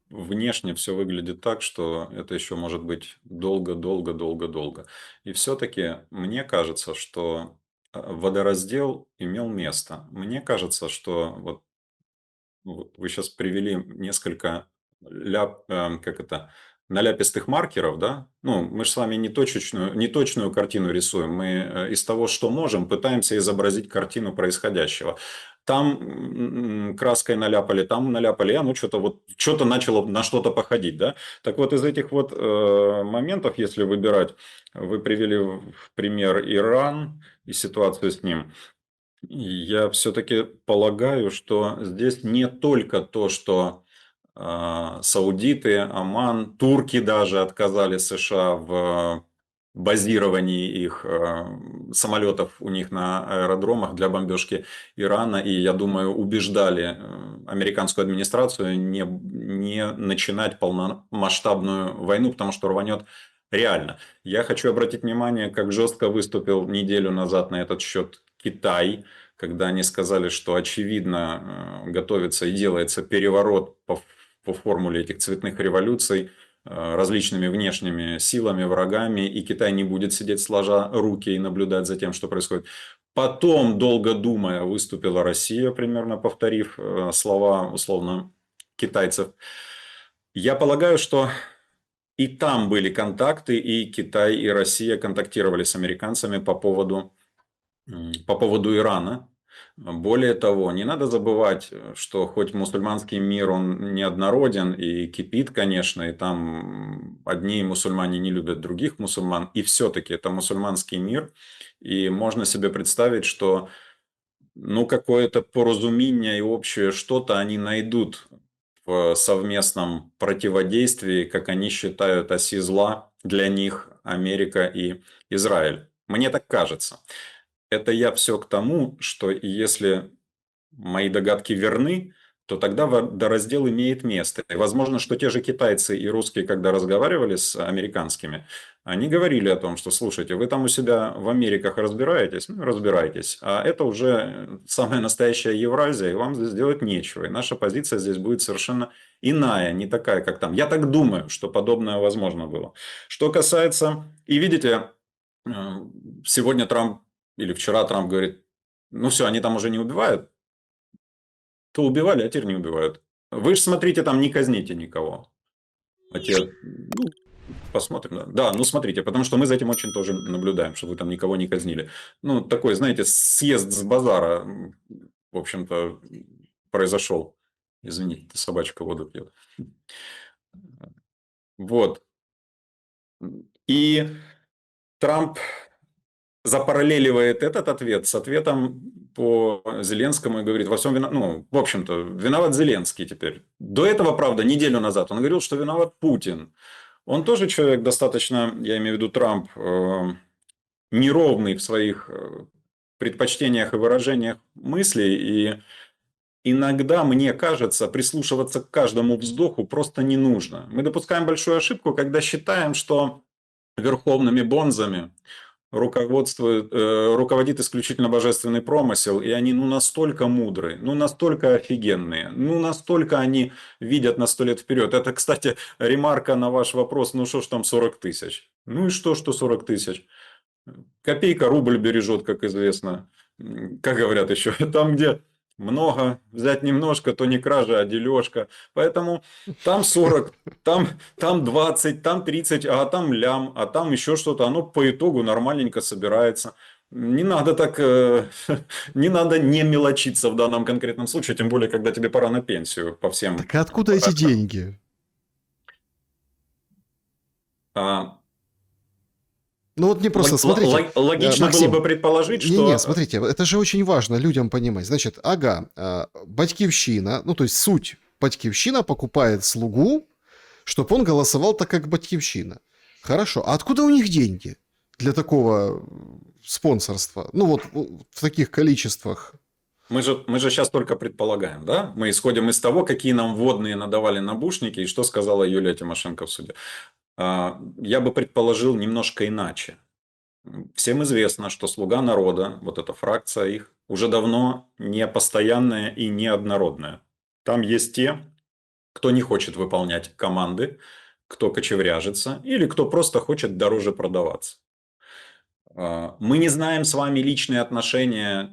внешне все выглядит так, что это еще может быть долго, долго, долго, долго. И все-таки мне кажется, что водораздел имел место. Мне кажется, что вот вы сейчас привели несколько как это, наляпистых маркеров, да? Ну, мы же с вами не точную картину рисуем. Мы из того, что можем, пытаемся изобразить картину происходящего. Там краской наляпали, там наляпали, оно что-то начало на что-то походить, да? Так вот, из этих вот моментов, если выбирать, вы привели в пример Иран и ситуацию с ним. Я все-таки полагаю, что здесь не только то, что саудиты, Оман, турки даже отказали США в базировании их самолетов у них на аэродромах для бомбежки Ирана. И, я думаю, убеждали американскую администрацию не начинать полномасштабную войну, потому что рванет реально. Я хочу обратить внимание, как жестко выступил неделю назад на этот счет Китай, когда они сказали, что очевидно готовится и делается переворот по формуле этих цветных революций различными внешними силами, врагами, и Китай не будет сидеть сложа руки и наблюдать за тем, что происходит. Потом, долго думая, выступила Россия, примерно повторив слова, условно, китайцев. Я полагаю, что и там были контакты, и Китай, и Россия контактировали с американцами по поводу Ирана. Более того, не надо забывать, что хоть мусульманский мир, он неоднороден и кипит, конечно, и там одни мусульмане не любят других мусульман, и все-таки это мусульманский мир, и можно себе представить, что ну, какое-то поразумение и общее что-то они найдут в совместном противодействии, как они считают, оси зла для них Америка и Израиль. Мне так кажется. Это я все к тому, что если мои догадки верны, то тогда водораздел имеет место. И возможно, что те же китайцы и русские, когда разговаривали с американскими, они говорили о том, что, слушайте, вы там у себя в Америках разбираетесь, ну, разбирайтесь, а это уже самая настоящая Евразия, и вам здесь делать нечего. И наша позиция здесь будет совершенно иная, не такая, как там. Я так думаю, что подобное возможно было. Что касается... И видите, сегодня Трамп или вчера Трамп говорит, ну все, они там уже не убивают, то убивали, а теперь не убивают. Вы же смотрите, там не казните никого. А те, ну, посмотрим, да. Да, ну смотрите, потому что мы за этим очень тоже наблюдаем, чтобы вы там никого не казнили. Ну, такой, знаете, съезд с базара, в общем-то, произошел. Извините, собачка воду пьет. Вот. И Трамп запараллеливает этот ответ с ответом по Зеленскому и говорит, во всем виноват, ну, в общем-то, виноват Зеленский теперь. До этого, правда, неделю назад он говорил, что виноват Путин. Он тоже человек достаточно, я имею в виду Трамп, неровный в своих предпочтениях и выражениях мыслей. И иногда, мне кажется, прислушиваться к каждому вздоху просто не нужно. Мы допускаем большую ошибку, когда считаем, что верховными бонзами руководит исключительно божественный промысел, и они настолько мудрые, настолько офигенные, настолько они видят на 100 лет вперед. Это, кстати, ремарка на ваш вопрос, что ж там 40 тысяч? Ну и что 40 тысяч? Копейка рубль бережет, как известно. Как говорят еще, там, где много, взять немножко, то не кража, а дележка. Поэтому там 40, там 20, там 30, а там лям, а там еще что-то. Оно по итогу нормальненько собирается. Не надо так, не надо не мелочиться в данном конкретном случае, тем более, когда тебе пора на пенсию по всем Так а откуда эти параметрам. деньги? А, Ну вот мне просто, смотрите, Логично было бы Максим, предположить, не-не, что смотрите, это же очень важно людям понимать. Значит, ага, Батьківщина, ну то есть суть, Батьківщина покупает слугу, чтобы он голосовал так, как Батьківщина. Хорошо, а откуда у них деньги для такого спонсорства? Ну вот в таких количествах. мы же сейчас только предполагаем, да? Мы исходим из того, какие нам вводные надавали набушники и что сказала Юлия Тимошенко в суде. Я бы предположил немножко иначе. Всем известно, что «Слуга народа», вот эта фракция их, уже давно не постоянная и не однородная. Там есть те, кто не хочет выполнять команды, кто кочевряжется или кто просто хочет дороже продаваться. Мы не знаем с вами личные отношения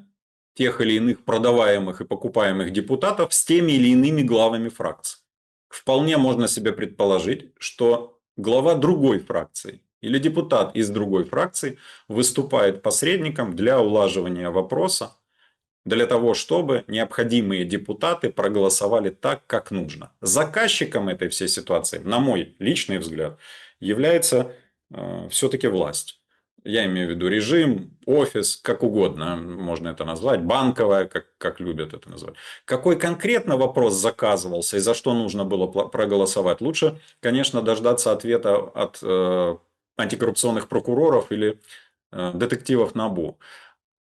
тех или иных продаваемых и покупаемых депутатов с теми или иными главами фракций. Вполне можно себе предположить, что глава другой фракции или депутат из другой фракции выступает посредником для улаживания вопроса, для того, чтобы необходимые депутаты проголосовали так, как нужно. Заказчиком этой всей ситуации, на мой личный взгляд, является все-таки власть. Я имею в виду режим, офис, как угодно можно это назвать, банковая, как любят это назвать. Какой конкретно вопрос заказывался и за что нужно было проголосовать? Лучше, конечно, дождаться ответа от антикоррупционных прокуроров или детективов НАБУ.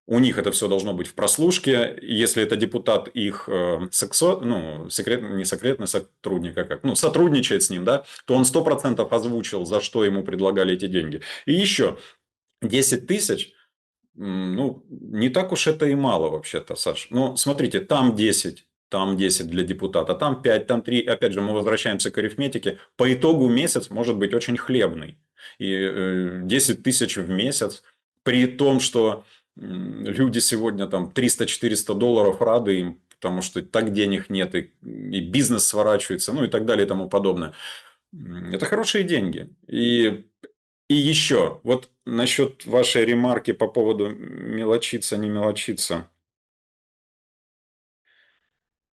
У них это все должно быть в прослушке. Если это депутат их не секретный сотрудник, а как? Сотрудничает с ним, да, то он 100% озвучил, за что ему предлагали эти деньги. И еще 10 тысяч, не так уж это и мало вообще-то, Саш. Смотрите, там 10 для депутата, там 5, там 3. Опять же, мы возвращаемся к арифметике. По итогу месяц может быть очень хлебный. И 10 тысяч в месяц, при том, что люди сегодня там 300-400 долларов рады им, потому что так денег нет, и бизнес сворачивается, и так далее и тому подобное. Это хорошие деньги. И еще, вот насчет вашей ремарки по поводу мелочиться, не мелочиться.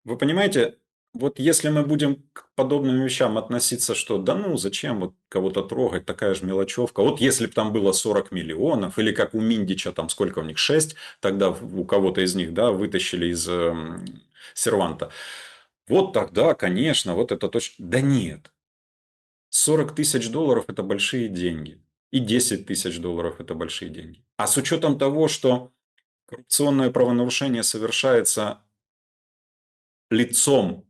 Вы понимаете, вот если мы будем к подобным вещам относиться, что да зачем вот кого-то трогать, такая же мелочевка. Вот если бы там было 40 миллионов, или как у Миндича, там сколько у них, 6, тогда у кого-то из них, да, вытащили из серванта. Вот тогда, конечно, вот это точно. Да нет. 40 тысяч долларов – это большие деньги. И 10 тысяч долларов – это большие деньги. А с учетом того, что коррупционное правонарушение совершается лицом,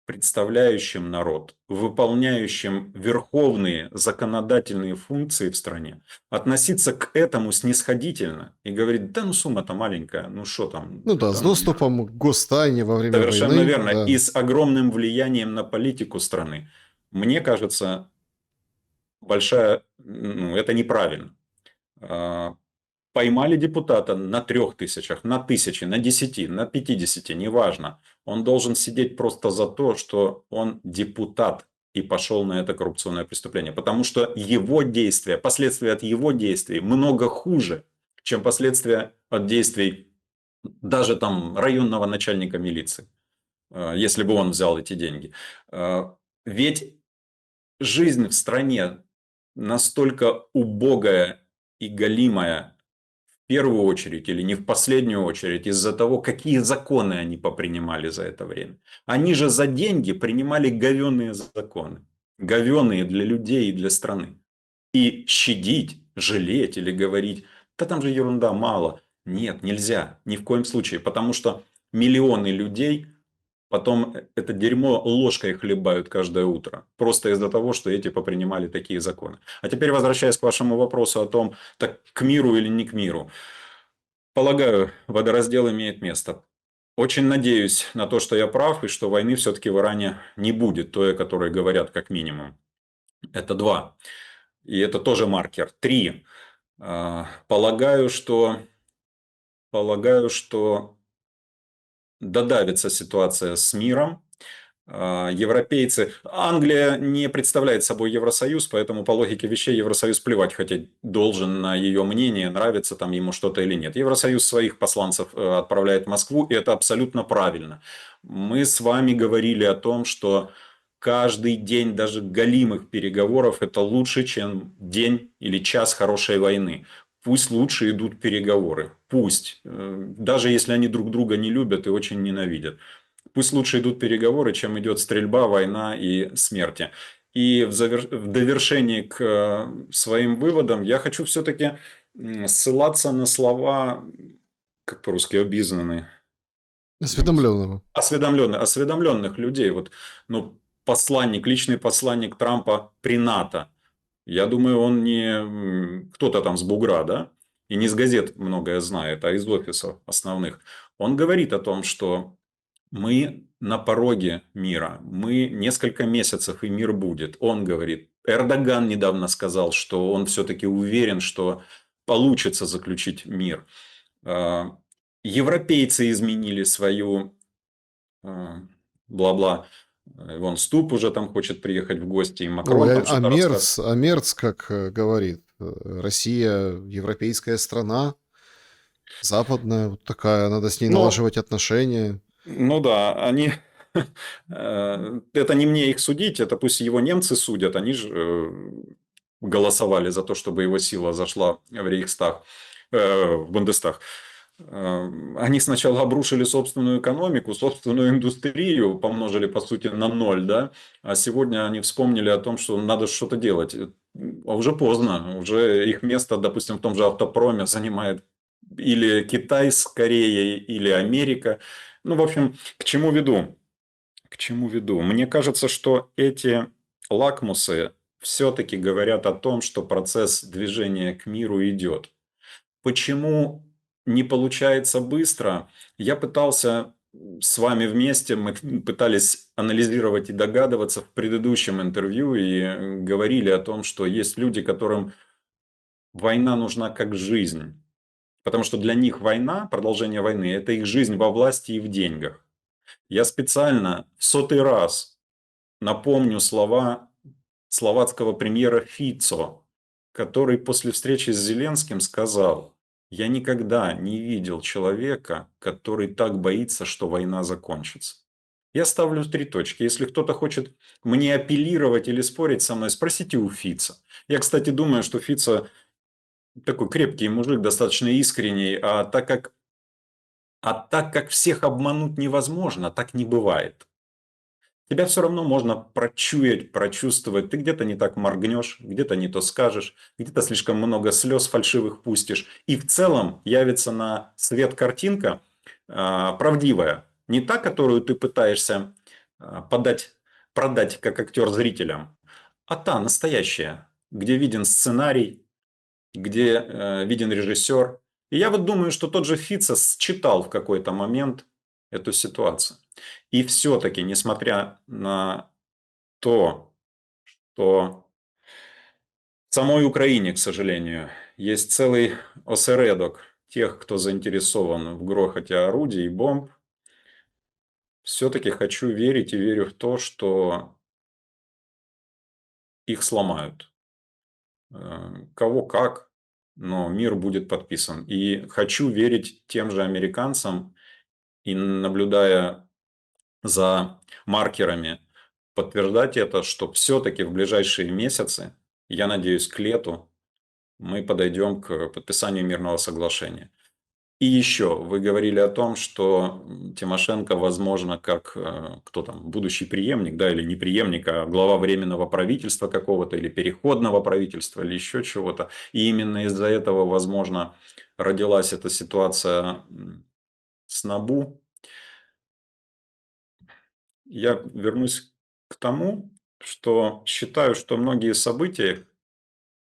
представляющим народ, выполняющим верховные законодательные функции в стране, относиться к этому снисходительно и говорить, да сумма-то маленькая, что там. Ну да, с доступом к гостайне во время Совершенно войны. верно. Да. И с огромным влиянием на политику страны. Мне кажется, это неправильно. Поймали депутата на 3000, на 1000, на 10, на 50, неважно. Он должен сидеть просто за то, что он депутат и пошел на это коррупционное преступление. Потому что его действия, последствия от его действий много хуже, чем последствия от действий даже там районного начальника милиции, если бы он взял эти деньги. Ведь жизнь в стране настолько убогая и галимая, в первую очередь или не в последнюю очередь, из-за того, какие законы они попринимали за это время. Они же за деньги принимали говёные законы. Говёные для людей и для страны. И щадить, жалеть или говорить, да там же ерунда, мало. Нет, нельзя, ни в коем случае. Потому что миллионы людей потом это дерьмо ложкой хлебают каждое утро. Просто из-за того, что эти попринимали такие законы. А теперь возвращаясь к вашему вопросу о том, так к миру или не к миру. Полагаю, водораздел имеет место. Очень надеюсь на то, что я прав, и что войны все-таки в Иране не будет, той, о которой говорят как минимум. Это 2. И это тоже маркер. 3. Полагаю, что додавится ситуация с миром. Европейцы... Англия не представляет собой Евросоюз, поэтому по логике вещей Евросоюз плевать хотеть должен на ее мнение, нравится там ему что-то или нет. Евросоюз своих посланцев отправляет в Москву, и это абсолютно правильно. Мы с вами говорили о том, что каждый день даже галимых переговоров – это лучше, чем день или час хорошей войны. Пусть лучше идут переговоры. Пусть. Даже если они друг друга не любят и очень ненавидят. Пусть лучше идут переговоры, чем идет стрельба, война и смерти. И в довершении к своим выводам я хочу все-таки ссылаться на слова, как по-русски, обизнанные, Осведомленного. осведомленных людей. Вот, ну, личный посланник Трампа при НАТО. Я думаю, он не кто-то там с бугра, да, и не с газет многое знает, а из офисов основных. Он говорит о том, что мы на пороге мира, мы несколько месяцев, и мир будет. Он говорит. Эрдоган недавно сказал, что он все-таки уверен, что получится заключить мир. Европейцы изменили свою бла-бла. Вон Ступ уже там хочет приехать в гости, и Макрон Ой, там что-то рассказывает. А Мерц, как говорит, Россия европейская страна, западная, вот такая, надо с ней Ну, налаживать отношения. ну да, они... Это не мне их судить, это пусть его немцы судят. Они же голосовали за то, чтобы его сила зашла в Рейхстаг, в Бундестаг. Они сначала обрушили собственную экономику, собственную индустрию, помножили, по сути, на ноль, да, а сегодня они вспомнили о том, что надо что-то делать. А уже поздно, уже их место, допустим, в том же автопроме занимает или Китай с Кореей, или Америка. Ну, в общем, к чему веду? К чему веду? Мне кажется, что эти лакмусы все-таки говорят о том, что процесс движения к миру идет. Почему не получается быстро? Я пытался с вами вместе, мы пытались анализировать и догадываться в предыдущем интервью и говорили о том, что есть люди, которым война нужна как жизнь. Потому что для них война, продолжение войны – это их жизнь во власти и в деньгах. Я специально в 100-й раз напомню слова словацкого премьера Фицо, который после встречи с Зеленским сказал: «Я никогда не видел человека, который так боится, что война закончится». Я ставлю 3 точки. Если кто-то хочет мне апеллировать или спорить со мной, спросите у Фица. Я, кстати, думаю, что Фица такой крепкий мужик, достаточно искренний, а так как всех обмануть невозможно, так не бывает. Тебя все равно можно прочуять, прочувствовать. Ты где-то не так моргнешь, где-то не то скажешь, где-то слишком много слез фальшивых пустишь. И в целом явится на свет картинка правдивая. Не та, которую ты пытаешься продать как актер зрителям, а та настоящая, где виден сценарий, где виден режиссер. И я вот думаю, что тот же Фица считал в какой-то момент эту ситуацию. И все-таки, несмотря на то, что в самой Украине, к сожалению, есть целый осередок тех, кто заинтересован в грохоте орудий и бомб, все-таки хочу верить и верю в то, что их сломают. Кого как, но мир будет подписан. И хочу верить тем же американцам, и наблюдая за маркерами, подтверждать это, что все-таки в ближайшие месяцы, я надеюсь, к лету, мы подойдем к подписанию мирного соглашения. И еще вы говорили о том, что Тимошенко, возможно, как кто там, будущий преемник, да, или не преемник, а глава временного правительства какого-то, или переходного правительства, или еще чего-то. И именно из-за этого, возможно, родилась эта ситуация с НАБУ. я вернусь к тому, что считаю, что многие события,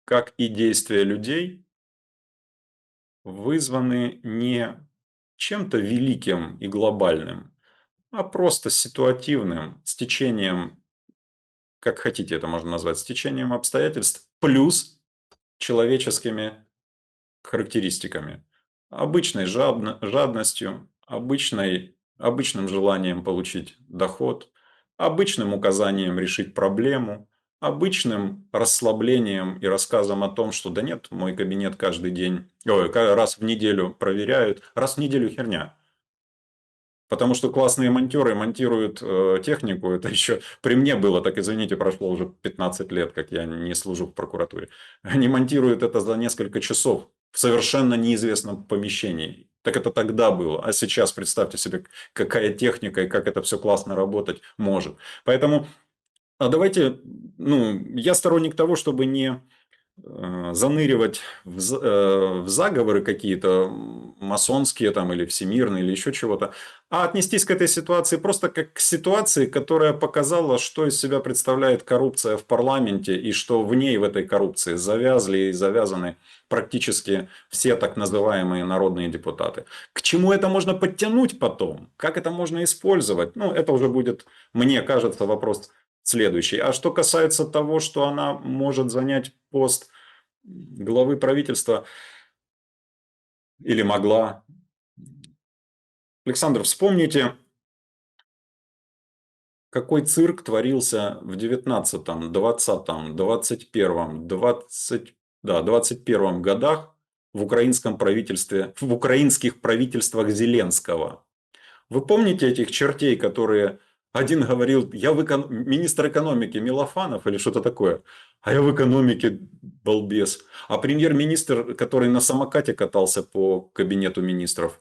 как и действия людей, вызваны не чем-то великим и глобальным, а просто ситуативным, с течением, как хотите это можно назвать, с течением обстоятельств, плюс человеческими характеристиками. Обычной жадностью, обычным желанием получить доход, обычным указанием решить проблему, обычным расслаблением и рассказом о том, что да нет, мой кабинет каждый день, раз в неделю проверяют, раз в неделю херня. Потому что классные монтеры монтируют технику. Это еще при мне было, так извините, прошло уже 15 лет, как я не служу в прокуратуре. Они монтируют это за несколько часов в совершенно неизвестном помещении. Так это тогда было. А сейчас представьте себе, какая техника и как это все классно работать может. Поэтому давайте, я сторонник того, чтобы не заныривать в заговоры какие-то масонские там или всемирные или еще чего-то, а отнестись к этой ситуации просто как к ситуации, которая показала, что из себя представляет коррупция в парламенте и что в ней, в этой коррупции, завязли и завязаны практически все так называемые народные депутаты. К чему это можно подтянуть потом? Как это можно использовать? Это уже будет, мне кажется, вопрос следующий. А что касается того, что она может занять пост главы правительства или могла. Александр, вспомните, какой цирк творился в 19-м, 20-м, 21-м, 21-м годах в украинском правительстве, в украинских правительствах Зеленского. Вы помните этих чертей, которые один говорил, я министр экономики Милофанов или что-то такое, а я в экономике балбес. А премьер-министр, который на самокате катался по кабинету министров,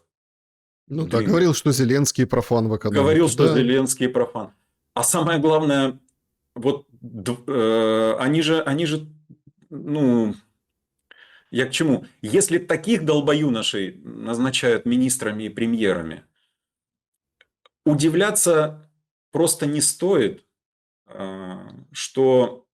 Ну да, блин, говорил, что Зеленский профан в говорил, экономике, что да. Зеленский профан. А самое главное, вот они же, я к чему? Если таких долбоюношей назначают министрами и премьерами, удивляться просто не стоит, что,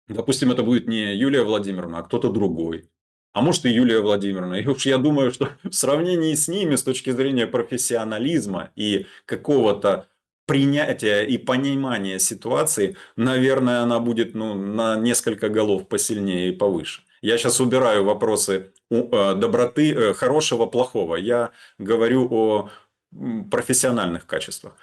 допустим, это будет не Юлия Владимировна, а кто-то другой. А может и Юлия Владимировна. И уж я думаю, что в сравнении с ними, с точки зрения профессионализма и какого-то принятия и понимания ситуации, наверное, она будет на несколько голов посильнее и повыше. Я сейчас убираю вопросы доброты, хорошего, плохого. Я говорю о профессиональных качествах.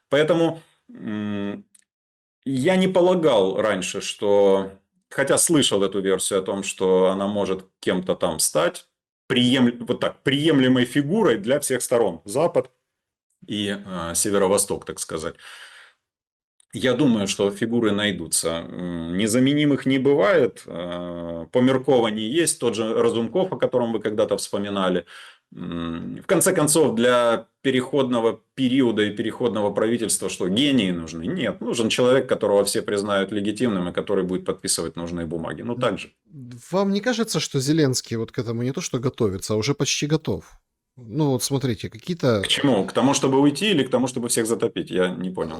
Поэтому я не полагал раньше, что, хотя слышал эту версию о том, что она может кем-то там стать, приемлемой фигурой для всех сторон, Запад и Северо-Восток, так сказать. Я думаю, что фигуры найдутся. Незаменимых не бывает. Померкований есть. Тот же Разумков, о котором вы когда-то вспоминали. В конце концов, для переходного периода и переходного правительства что, гении нужны? Нет. Нужен человек, которого все признают легитимным и который будет подписывать нужные бумаги. Так же. Вам не кажется, что Зеленский вот к этому не то что готовится, а уже почти готов? Вот смотрите, какие-то... К чему? К тому, чтобы уйти или к тому, чтобы всех затопить? Я не понял.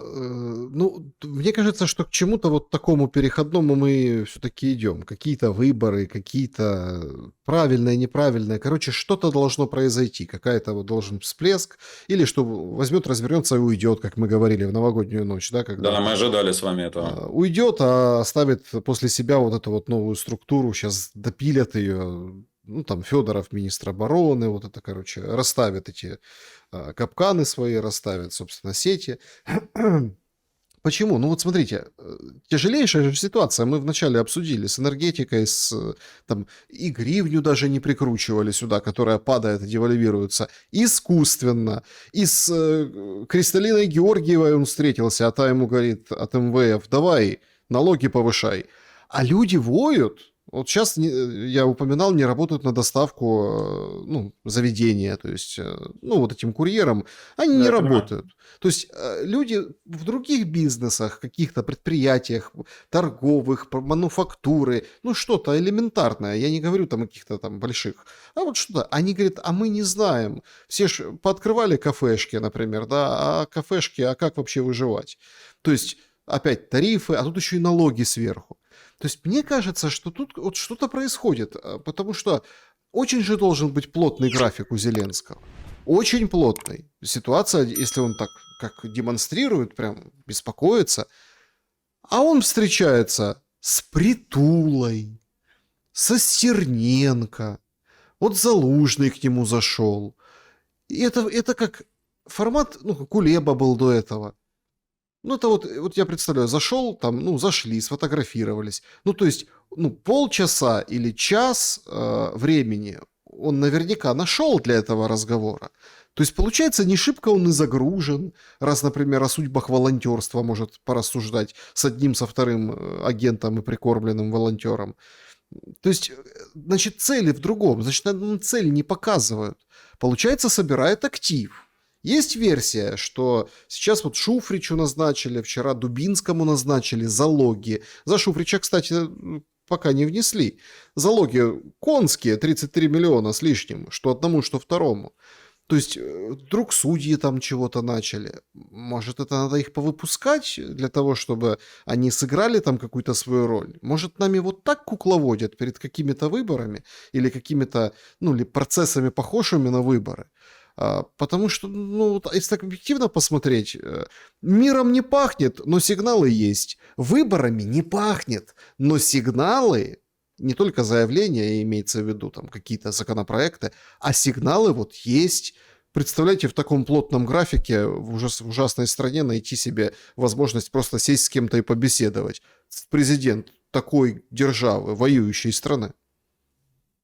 Мне кажется, что к чему-то вот такому переходному мы все-таки идем. Какие-то выборы, какие-то правильные, неправильные. Короче, что-то должно произойти. Какая-то вот должен всплеск. Или что возьмет, развернется и уйдет, как мы говорили в новогоднюю ночь. Да, Да, мы ожидали с вами этого. Уйдет, а оставит после себя вот эту вот новую структуру. Сейчас допилят ее. Там Федоров, министр обороны, вот это, короче, расставят эти капканы свои, расставят, собственно, сети. Почему? Вот смотрите, тяжелейшая же ситуация, мы вначале обсудили с энергетикой, и гривню даже не прикручивали сюда, которая падает и девальвируется искусственно. И с Кристалиной Георгиевой он встретился, а та ему говорит от МВФ, давай, налоги повышай. А люди воют. Вот сейчас я упоминал, не работают на доставку, ну, заведения, то есть, ну, вот этим курьерам, они Да, не я понимаю. работают. То есть люди в других бизнесах, каких-то предприятиях, торговых, мануфактуры, ну, что-то элементарное, я не говорю там о каких-то там больших, а вот что-то, они говорят, а мы не знаем. Все ж пооткрывали кафешки, например, да, а кафешки, а как вообще выживать? То есть опять тарифы, а тут еще и налоги сверху. То есть мне кажется, что тут вот что-то происходит, потому что очень же должен быть плотный график у Зеленского. Очень плотный. Ситуация, если он так как демонстрирует, прям беспокоится, а он встречается с Притулой, со Стерненко, вот Залужный к нему зашел. И это как формат, ну, как Кулеба был до этого. Ну, это вот я представляю, зашел там, ну, зашли, сфотографировались. Ну, то есть, ну, полчаса или час времени он наверняка нашел для этого разговора. То есть, получается, не шибко он и загружен, раз, например, о судьбах волонтерства может порассуждать с одним, со вторым агентом и прикормленным волонтером. То есть, значит, цели в другом, значит, цели не показывают. Получается, собирает актив. Есть версия, что сейчас вот Шуфричу назначили, вчера Дубинскому назначили залоги. За Шуфрича, кстати, пока не внесли. Залоги конские, 33 миллиона с лишним, что одному, что второму. То есть вдруг судьи там чего-то начали. Может, это надо их повыпускать для того, чтобы они сыграли там какую-то свою роль? Может, нами вот так кукловодят перед какими-то выборами или какими-то, ну, или процессами, похожими на выборы? Потому что, ну, вот если так объективно посмотреть, миром не пахнет, но сигналы есть. Выборами не пахнет, но сигналы, не только заявления, имеется в виду там какие-то законопроекты, а сигналы вот есть. Представляете, в таком плотном графике в ужасной стране найти себе возможность просто сесть с кем-то и побеседовать. Президент такой державы, воюющей страны.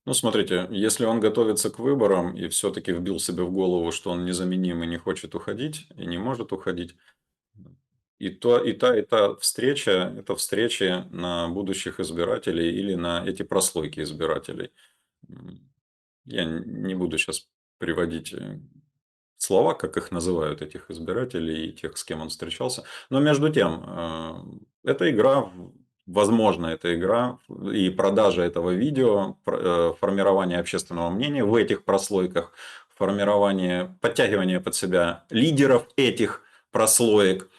Ну, смотрите, если он готовится к выборам и все-таки вбил себе в голову, что он незаменим и не хочет уходить, и не может уходить, и та встреча – это встречи на будущих избирателей или на эти прослойки избирателей. Я не буду сейчас приводить слова, как их называют, этих избирателей и тех, с кем он встречался. Но между тем, эта игра, возможно, эта игра и продажа этого видео, формирование общественного мнения в этих прослойках, формирование, подтягивание под себя лидеров этих прослоек,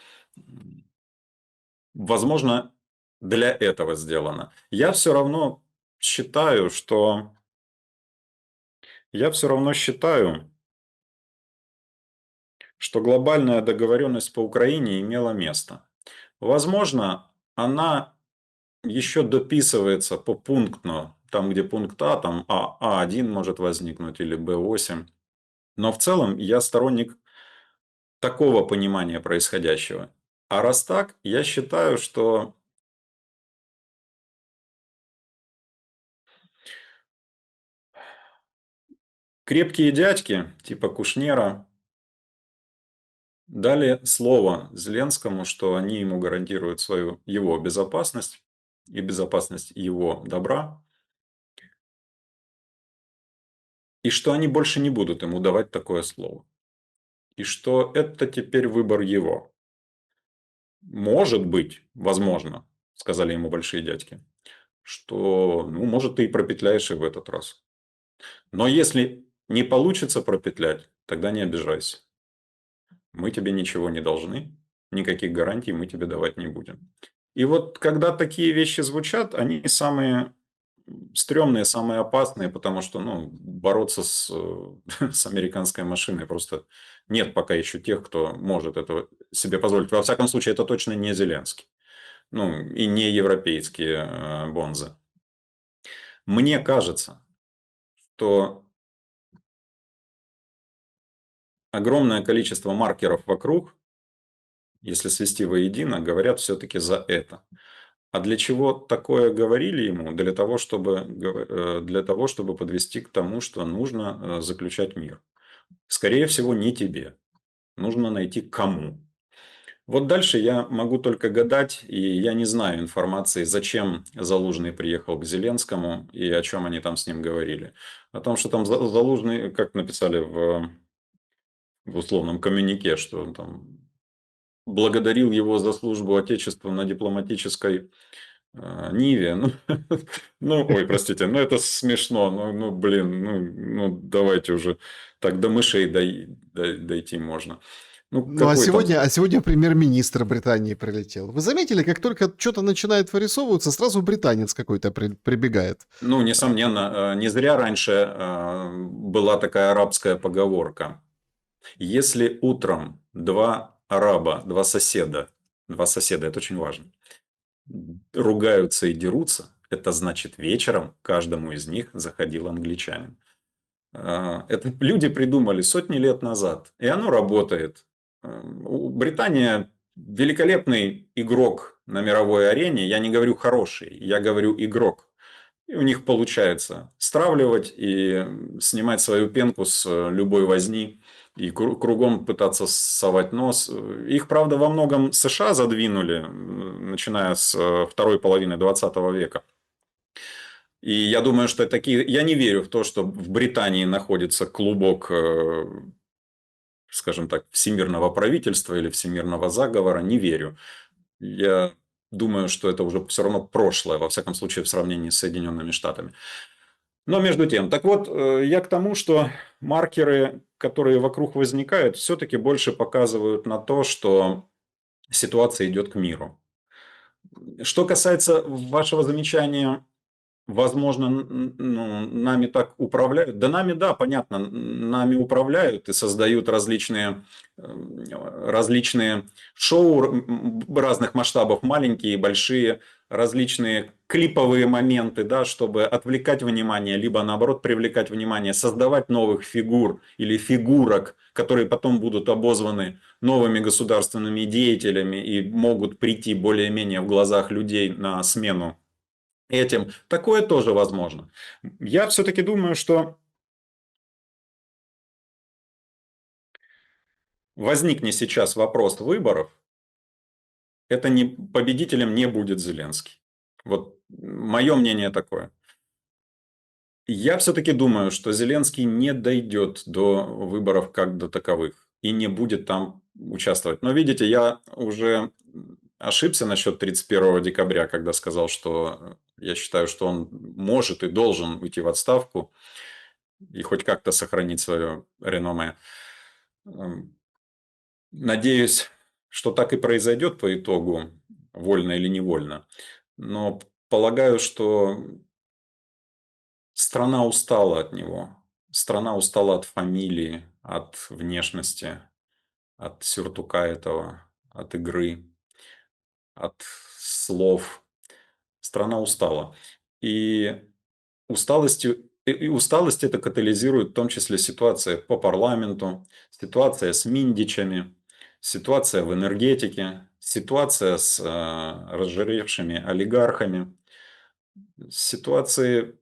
возможно, для этого сделано. Я все равно считаю, что глобальная договоренность по Украине имела место. Возможно, она еще дописывается попунктно, там, где пункт А, там А1 может возникнуть или Б8. Но в целом я сторонник такого понимания происходящего. А раз так, я считаю, что крепкие дядьки, типа Кушнера, дали слово Зеленскому, что они ему гарантируют его безопасность и безопасность его добра, и что они больше не будут ему давать такое слово. И что это теперь выбор его. Может быть, возможно, сказали ему большие дядьки, что, ну, может, ты и пропетляешь и в этот раз. Но если не получится пропетлять, тогда не обижайся. Мы тебе ничего не должны, никаких гарантий мы тебе давать не будем. И вот когда такие вещи звучат, они самые стрёмные, самые опасные, потому что, ну, бороться с американской машиной просто нет пока еще тех, кто может это себе позволить. Во всяком случае, это точно не Зеленский. Ну, и не европейские бонзы. Мне кажется, что огромное количество маркеров вокруг, если свести воедино, говорят все-таки за это. А для чего такое говорили ему? Для того, чтобы подвести к тому, что нужно заключать мир. Скорее всего, не тебе. Нужно найти кому. Вот дальше я могу только гадать, и я не знаю информации, зачем Залужный приехал к Зеленскому и о чем они там с ним говорили. О том, что там Залужный, как написали в условном коммюнике, что он там благодарил его за службу Отечеству на дипломатической Ниве. Ну, ну, ой, простите, ну это смешно. Блин, давайте уже так до мышей дойти можно. Ну, Ну, а какой там... сегодня премьер-министр Британии прилетел. Вы заметили, как только что-то начинает вырисовываться, сразу британец какой-то прибегает. Ну, несомненно, не зря раньше была такая арабская поговорка. Если утром два араба, два соседа, это очень важно, ругаются и дерутся, это значит вечером каждому из них заходил англичанин. Это люди придумали сотни лет назад, и оно работает. Британия великолепный игрок на мировой арене, я не говорю хороший, я говорю игрок. И у них получается стравливать и снимать свою пенку с любой возни и кругом пытаться совать нос. Их, правда, во многом США задвинули, начиная с второй половины 20 века. И я думаю, что такие... Я не верю в то, что в Британии находится клубок, скажем так, всемирного правительства или всемирного заговора. Не верю. Я думаю, что это уже все равно прошлое, во всяком случае, в сравнении с Соединенными Штатами. Но между тем, так вот, я к тому, что маркеры, которые вокруг возникают, все-таки больше показывают на то, что ситуация идет к миру. Что касается вашего замечания, возможно, нами так управляют. Да нами, да, понятно, нами управляют и создают различные шоу разных масштабов, маленькие и большие, различные клиповые моменты, да, чтобы отвлекать внимание, либо наоборот привлекать внимание, создавать новых фигур или фигурок, которые потом будут обозваны новыми государственными деятелями и могут прийти более-менее в глазах людей на смену этим. Такое тоже возможно. Я все-таки думаю, что возникнет сейчас вопрос выборов, это не, победителем не будет Зеленский. Вот мое мнение такое. Я все-таки думаю, что Зеленский не дойдет до выборов как до таковых и не будет там участвовать. Но видите, я уже ошибся насчет 31 декабря, когда сказал, что я считаю, что он может и должен уйти в отставку и хоть как-то сохранить свое реноме. Надеюсь, что так и произойдет по итогу, вольно или невольно. Но полагаю, что страна устала от него. Страна устала от фамилии, от внешности, от сюртука этого, от игры, от слов. Страна устала. И усталость это катализирует в том числе ситуация по парламенту, ситуация с Миндичами, ситуация в энергетике, ситуация с разжиревшими олигархами, ситуация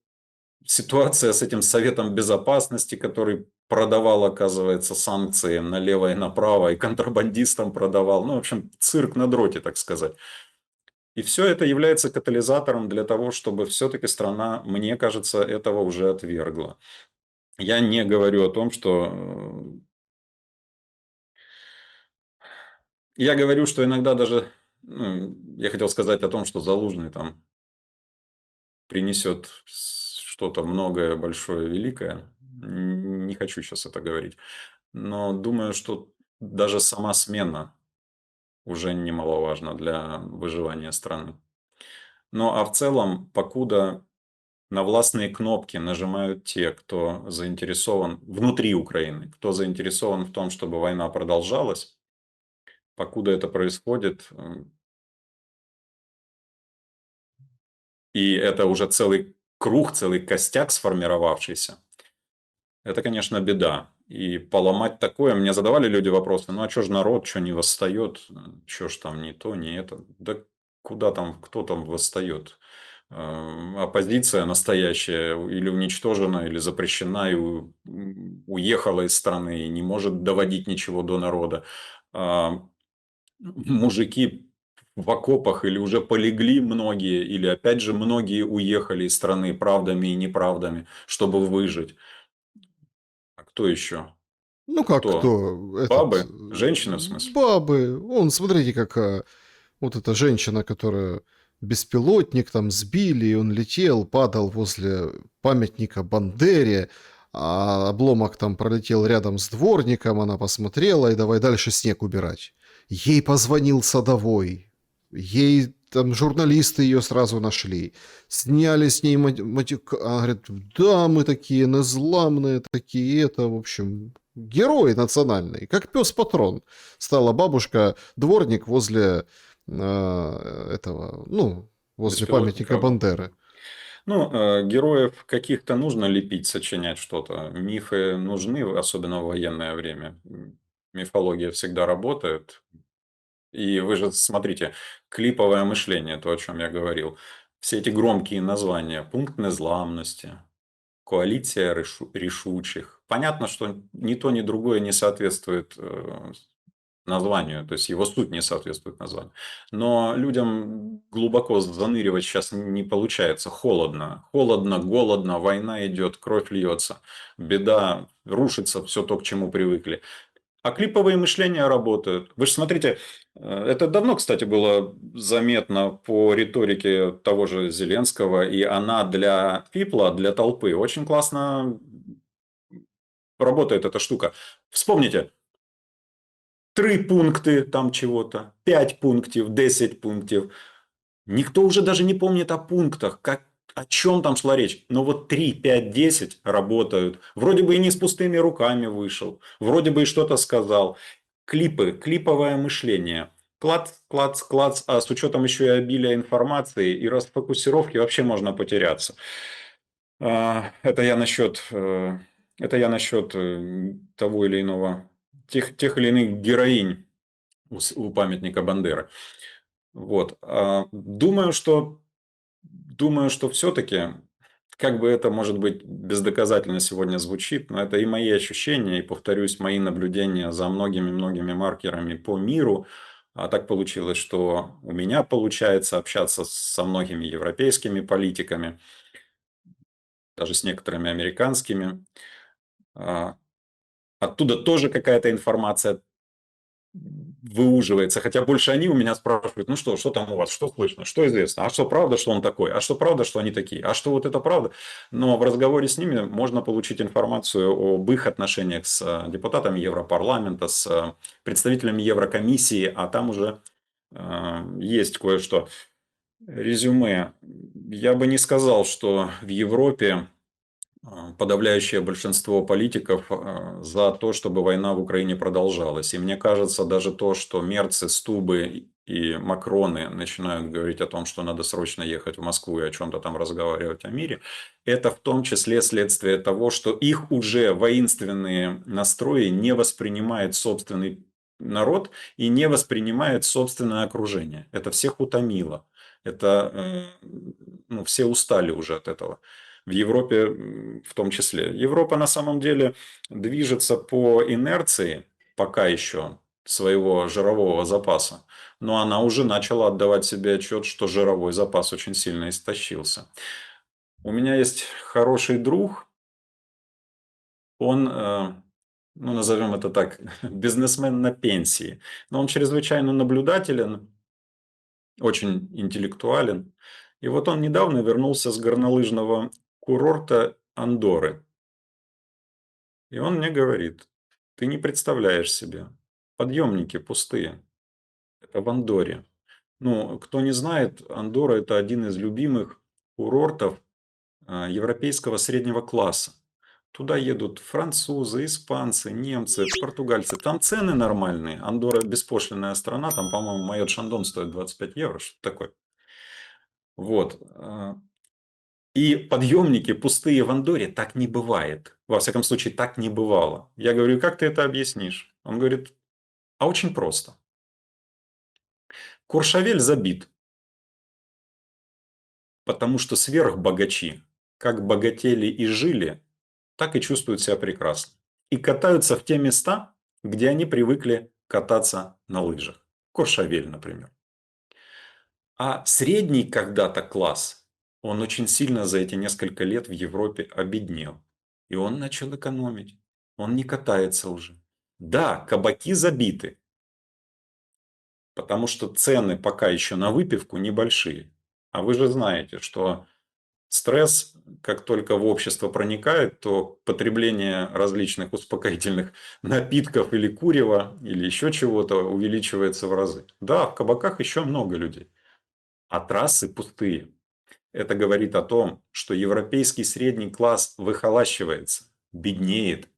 с этим Советом Безопасности, который продавал, оказывается, санкции налево и направо, и контрабандистам продавал. Ну, в общем, цирк на дроте, так сказать. И все это является катализатором для того, чтобы все-таки страна, мне кажется, этого уже отвергла. Я не говорю о том, что... Я говорю, что иногда даже... я хотел сказать о том, что Залужный там принесет что-то многое, большое, великое. Не хочу сейчас это говорить. Но думаю, что даже сама смена уже немаловажна для выживания страны. Ну, а в целом, покуда на властные кнопки нажимают те, кто заинтересован внутри Украины, кто заинтересован в том, чтобы война продолжалась, покуда это происходит, и это уже целый круг, целый костяк сформировавшийся, это, конечно, беда. И поломать такое, мне задавали люди вопросы, ну а что ж народ, что не восстает, что ж там не то, не это. Да куда там, кто там восстает? Оппозиция настоящая или уничтожена, или запрещена, и уехала из страны, и не может доводить ничего до народа. мужики в окопах или уже полегли многие, или опять же многие уехали из страны правдами и неправдами, чтобы выжить. А кто еще? Ну как Кто? кто? Этот, Бабы? Женщины, в смысле? бабы. Он, смотрите, как вот эта женщина, которая беспилотник там сбили, и он летел, падал возле памятника Бандере, а обломок там пролетел рядом с дворником, она посмотрела и давай дальше снег убирать. Ей позвонил садовой, ей там журналисты ее сразу нашли, сняли с ней она говорит, да, мы такие незламные, такие это, в общем, герой национальный, как пес-патрон. Стала бабушка, дворник возле этого, ну, возле памятника Беспилотника. Бандеры. Ну, героев каких-то нужно лепить, сочинять что-то. Мифы нужны, особенно в военное время. Мифология всегда работает. И вы же смотрите, клиповое мышление, то, о чем я говорил. Все эти громкие названия, пункт незламности, коалиция решучих. Понятно, что ни то, ни другое не соответствует названию, то есть его суть не соответствует названию. Но людям глубоко заныривать сейчас не получается. Холодно. Холодно, голодно, война идет, кровь льется, беда, рушится все то, к чему привыкли. А клиповые мышления работают. Вы же смотрите, это давно, кстати, было заметно по риторике того же Зеленского, и она для пипла, для толпы очень классно работает эта штука. Вспомните, 3 пункты там чего-то, 5 пунктов, 10 пунктов. Никто уже даже не помнит о пунктах, как, о чем там шла речь. Но вот 3, 5, 10 работают. Вроде бы и не с пустыми руками вышел. Вроде бы и что-то сказал. Клипы, клиповое мышление. Клац, клац, клац. А с учетом еще и обилия информации и расфокусировки вообще можно потеряться. Это я насчет, того или иного, тех или иных героинь у памятника Бандеры. Вот. Думаю, что все-таки, как бы это, может быть, бездоказательно сегодня звучит, но это и мои ощущения, и, повторюсь, мои наблюдения за многими-многими маркерами по миру. А так получилось, что у меня получается общаться со многими европейскими политиками, даже с некоторыми американскими. А, Оттуда тоже какая-то информация выуживается, хотя больше они у меня спрашивают, ну что там у вас, что слышно, что известно, а что правда, что он такой, а что правда, что они такие, а что вот это правда. Но в разговоре с ними можно получить информацию об их отношениях с депутатами Европарламента, с представителями Еврокомиссии, а там уже есть кое-что. Резюме. Я бы не сказал, что в Европе подавляющее большинство политиков за то, чтобы война в Украине продолжалась. И мне кажется, даже то, что Мерцы, Стубы и Макроны начинают говорить о том, что надо срочно ехать в Москву и о чем-то там разговаривать о мире, это в том числе следствие того, что их уже воинственные настрои не воспринимает собственный народ и не воспринимает собственное окружение. Это всех утомило. Это, ну, все устали уже от этого. В Европе в том числе. Европа на самом деле движется по инерции пока еще своего жирового запаса, но она уже начала отдавать себе отчет, что жировой запас очень сильно истощился. У меня есть хороший друг, он, ну, назовем это так, бизнесмен на пенсии, но он чрезвычайно наблюдателен, очень интеллектуален. И вот он недавно вернулся с горнолыжного курорта Андоры. И он мне говорит, ты не представляешь себе, подъемники пустые, это в Андоре. Ну, кто не знает, Андора – это один из любимых курортов европейского среднего класса. Туда едут французы, испанцы, немцы, португальцы. Там цены нормальные. Андорра беспошлинная страна. Там, по-моему, майот Шандон стоит 25 евро, что-то такое. Вот. И подъемники пустые в Андоре так не бывает. Во всяком случае, так не бывало. Я говорю, как ты это объяснишь? Он говорит, а очень просто. Куршавель забит, потому что сверхбогачи, как богатели и жили, так и чувствуют себя прекрасно. И катаются в те места, где они привыкли кататься на лыжах. Куршавель, например. А средний когда-то класс, он очень сильно за эти несколько лет в Европе обеднел. И он начал экономить. Он не катается уже. Да, кабаки забиты, потому что цены пока еще на выпивку небольшие. А вы же знаете, что стресс, как только в общество проникает, то потребление различных успокоительных напитков или курева, или еще чего-то увеличивается в разы. Да, в кабаках еще много людей, а трассы пустые. Это говорит о том, что европейский средний класс выхолащивается, беднеет,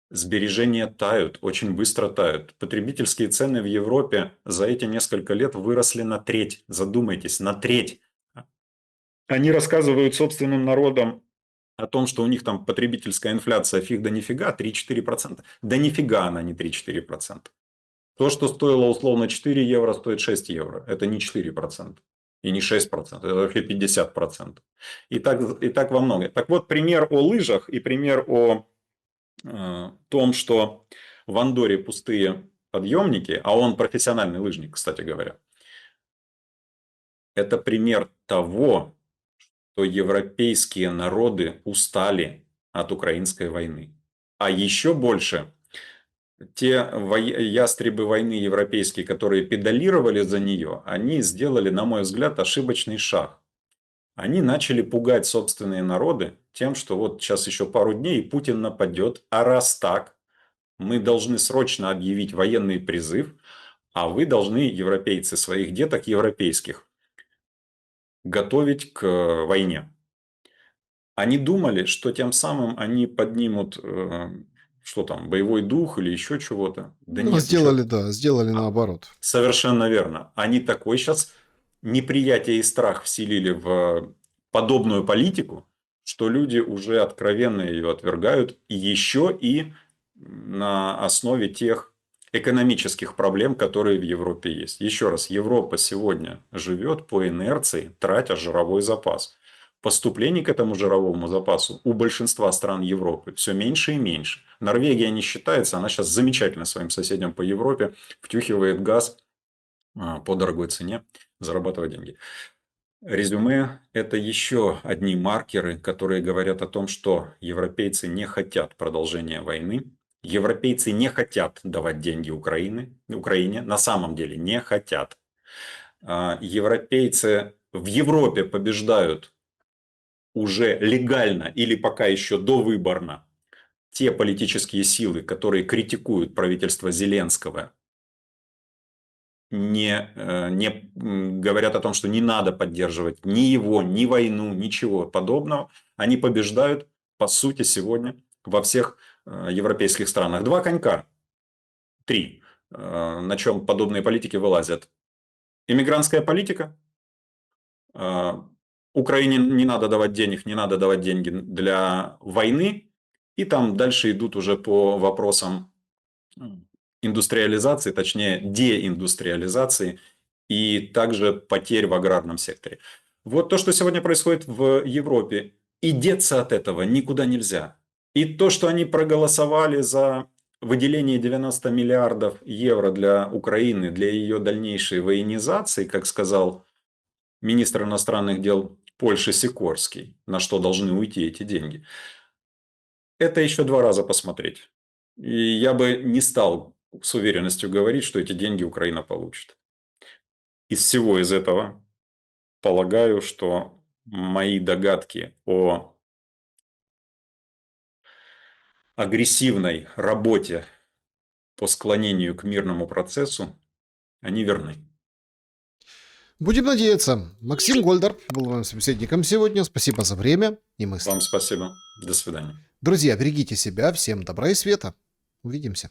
сбережения тают, очень быстро тают. Потребительские цены в Европе за эти несколько лет выросли на треть. Задумайтесь, на треть. Они рассказывают собственным народам о том, что у них там потребительская инфляция фиг да нифига, 3-4%. Да нифига она не 3-4%. То, что стоило условно 4 евро, стоит 6 евро. Это не 4%. И не 6%, это вообще 50%. И так во многом. Так вот, пример о лыжах и пример о том, что в Андорре пустые подъемники, а он профессиональный лыжник, кстати говоря, это пример того, что европейские народы устали от украинской войны. А еще больше те ястребы войны европейские, которые педалировали за нее, они сделали, на мой взгляд, ошибочный шаг. Они начали пугать собственные народы тем, что вот сейчас еще пару дней и Путин нападет, а раз так, мы должны срочно объявить военный призыв, а вы должны, европейцы, своих деток европейских готовить к войне. Они думали, что тем самым они поднимут, что там, боевой дух или еще чего-то. Да Ну, нет, ничего. сделали наоборот. Совершенно верно. Они такой сейчас неприятие и страх вселили в подобную политику, что люди уже откровенно ее отвергают, и еще и на основе тех экономических проблем, которые в Европе есть. Еще раз, Европа сегодня живет по инерции, тратя жировой запас. Поступлений к этому жировому запасу у большинства стран Европы все меньше и меньше. Норвегия не считается, она сейчас замечательно своим соседям по Европе втюхивает газ по дорогой цене, зарабатывать деньги. Резюме – это еще одни маркеры, которые говорят о том, что европейцы не хотят продолжения войны, европейцы не хотят давать деньги Украине, на самом деле не хотят. Европейцы в Европе побеждают уже легально или пока еще довыборно те политические силы, которые критикуют правительство Зеленского, не говорят о том, что не надо поддерживать ни его, ни войну, ничего подобного. Они побеждают, по сути, сегодня во всех европейских странах. Два конька, три, на чем подобные политики вылазят. Иммигрантская политика. Украине не надо давать денег, не надо давать деньги для войны. И там дальше идут уже по вопросам индустриализации, точнее деиндустриализации и также потерь в аграрном секторе. Вот то, что сегодня происходит в Европе, и деться от этого никуда нельзя. И то, что они проголосовали за выделение 90 миллиардов евро для Украины, для ее дальнейшей военизации, как сказал министр иностранных дел Польши Сикорский, на что должны уйти эти деньги, это еще 2 раза посмотреть. И я бы не стал с уверенностью говорить, что эти деньги Украина получит. Из всего из этого полагаю, что мои догадки о агрессивной работе по склонению к мирному процессу, они верны. Будем надеяться. Максим Гольдар был моим собеседником сегодня. Спасибо за время и мысли. Вам спасибо. До свидания. Друзья, берегите себя. Всем добра и света. Увидимся.